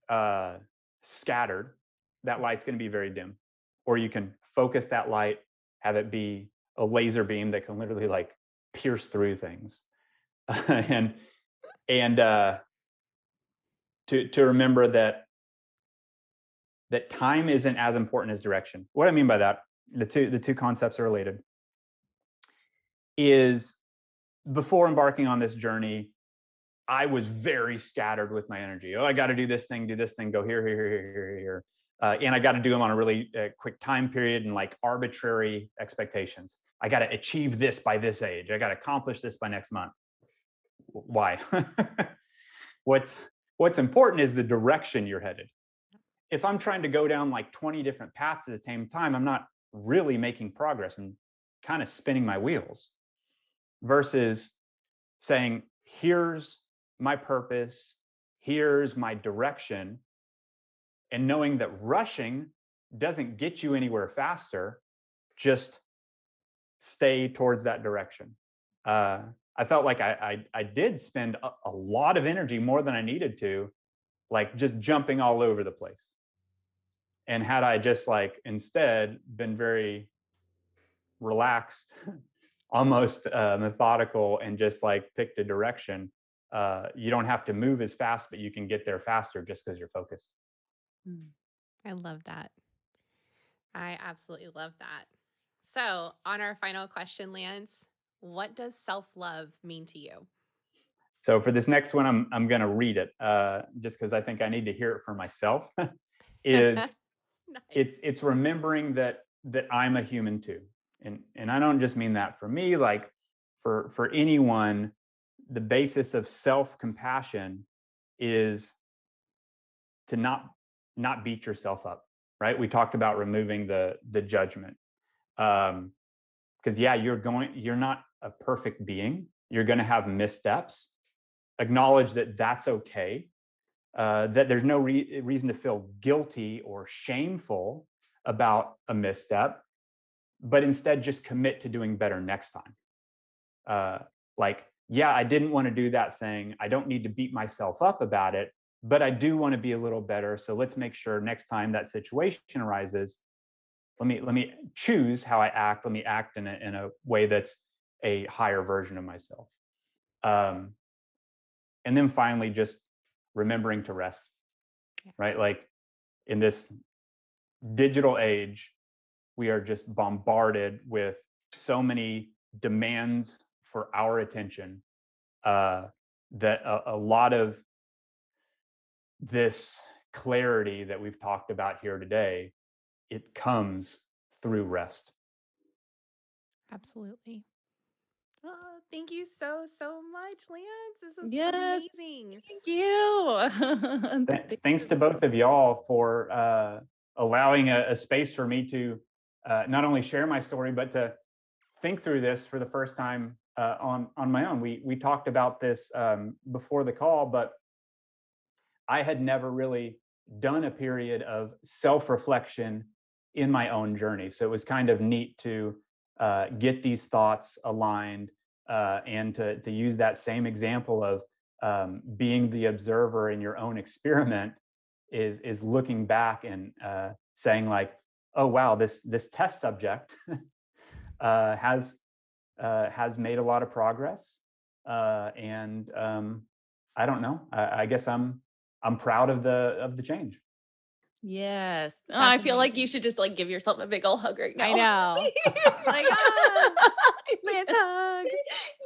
uh, scattered, that light's going to be very dim. Or you can focus that light, have it be a laser beam that can literally like pierce through things. and and to remember that time isn't as important as direction. What I mean by that, the two concepts are related. Is before embarking on this journey, I was very scattered with my energy. Oh, I got to do this thing, go here, here, here, here, here, here. And I got to do them on a really quick time period and like arbitrary expectations. I got to achieve this by this age. I got to accomplish this by next month. Why? what's What's important is the direction you're headed. If I'm trying to go down like 20 different paths at the same time, I'm not really making progress. I'm kind of spinning my wheels versus saying, here's my purpose, here's my direction, and knowing that rushing doesn't get you anywhere faster, just stay towards that direction. I felt like I did spend a lot of energy, more than I needed to, like just jumping all over the place. And had I just like instead been very relaxed, almost methodical, and just like picked a direction, you don't have to move as fast, but you can get there faster just because you're focused. Mm. I love that. I absolutely love that. So, on our final question, Lance, what does self-love mean to you? So for this next one, I'm going to read it just because I think I need to hear it for myself. Is Nice. it's remembering that I'm a human too, and I don't just mean that for me, like for anyone. The basis of self compassion is to not beat yourself up, right? We talked about removing the judgment. Because yeah, you're not a perfect being. You're going to have missteps. Acknowledge that that's okay. That there's no reason to feel guilty or shameful about a misstep, but instead just commit to doing better next time. Like, yeah, I didn't want to do that thing. I don't need to beat myself up about it, but I do want to be a little better. So let's make sure next time that situation arises, let me choose how I act. Let me act in a way that's a higher version of myself. Um, and then finally, just remembering to rest, Yeah, right? Like in this digital age, we are just bombarded with so many demands for our attention uh, that a lot of this clarity that we've talked about here today, it comes through rest. absolutely. Oh, thank you so, so much, Lance. This is Yes, amazing. thank you. Thanks to both of y'all for allowing a space for me to not only share my story, but to think through this for the first time on my own. We talked about this before the call, but I had never really done a period of self reflection in my own journey. So it was kind of neat to get these thoughts aligned and to use that same example of being the observer in your own experiment is looking back and saying like, oh wow, this test subject uh, has has made a lot of progress, and I don't know. I guess I'm proud of the change. Yes. Oh, That's I feel like you amazing. should just like give yourself a big old hug right I now. know. Like, Lance hug.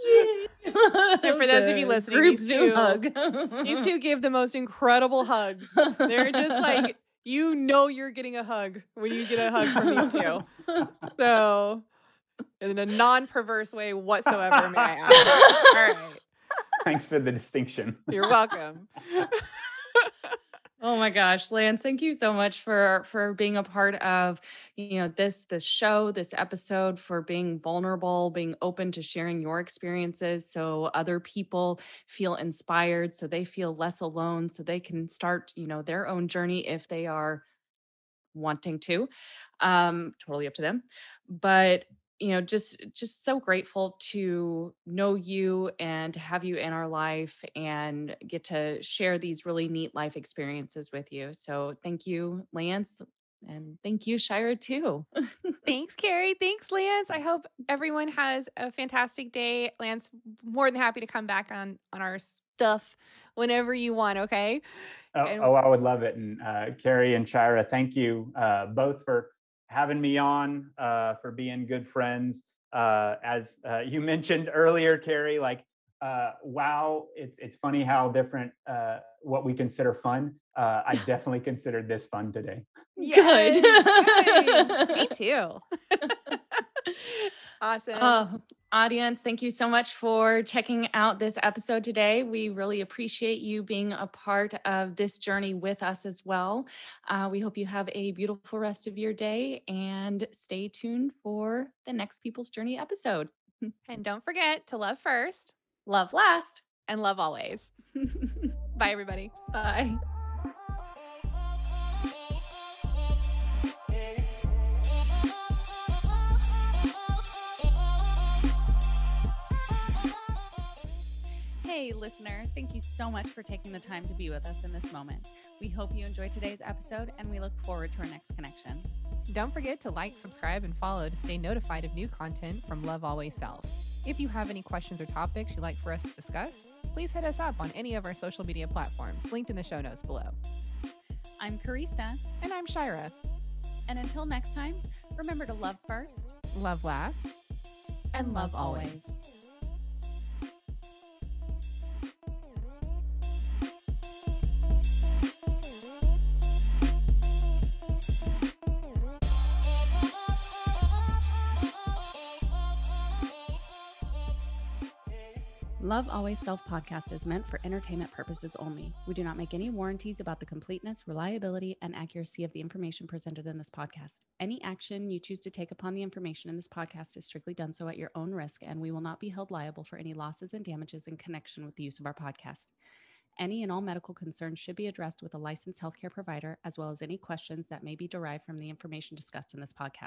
Yay. And for those of you The listening, group Zoom hug. these two give the most incredible hugs. They're just like, you're getting a hug when you get a hug from these two. So, in a non-perverse way whatsoever, may I add. All right. Thanks for the distinction. You're welcome. Oh my gosh, Lance, thank you so much for being a part of, this show, this episode, for being vulnerable, being open to sharing your experiences so other people feel inspired, so they feel less alone, so they can start, their own journey if they are wanting to. Totally up to them. But just so grateful to know you and to have you in our life and get to share these really neat life experiences with you. So thank you, Lance, and thank you, Shira, too. Thanks, Carrie. Thanks, Lance. I hope everyone has a fantastic day. Lance, more than happy to come back on our stuff whenever you want, okay? And I would love it. And Carrie and Shira, thank you both for having me on, for being good friends. As you mentioned earlier, Carrie, like, wow, it's funny how different what we consider fun. I definitely considered this fun today. Good. yes, good. Me too. Awesome. Audience, thank you so much for checking out this episode today. We really appreciate you being a part of this journey with us as well. We hope you have a beautiful rest of your day and stay tuned for the next People's Journey episode. And don't forget to love first Love last. and love always. Bye, everybody. Bye. Hey, listener, thank you so much for taking the time to be with us in this moment. We hope you enjoyed today's episode and we look forward to our next connection. Don't forget to like, subscribe, and follow to stay notified of new content from Love Always Self. If you have any questions or topics you'd like for us to discuss, please hit us up on any of our social media platforms linked in the show notes below. I'm Karista. And I'm Shira. And until next time, remember to love first Love last. and love always. Love Always Self podcast is meant for entertainment purposes only. We do not make any warranties about the completeness, reliability, and accuracy of the information presented in this podcast. Any action you choose to take upon the information in this podcast is strictly done so at your own risk, and we will not be held liable for any losses and damages in connection with the use of our podcast. Any and all medical concerns should be addressed with a licensed healthcare provider, as well as any questions that may be derived from the information discussed in this podcast.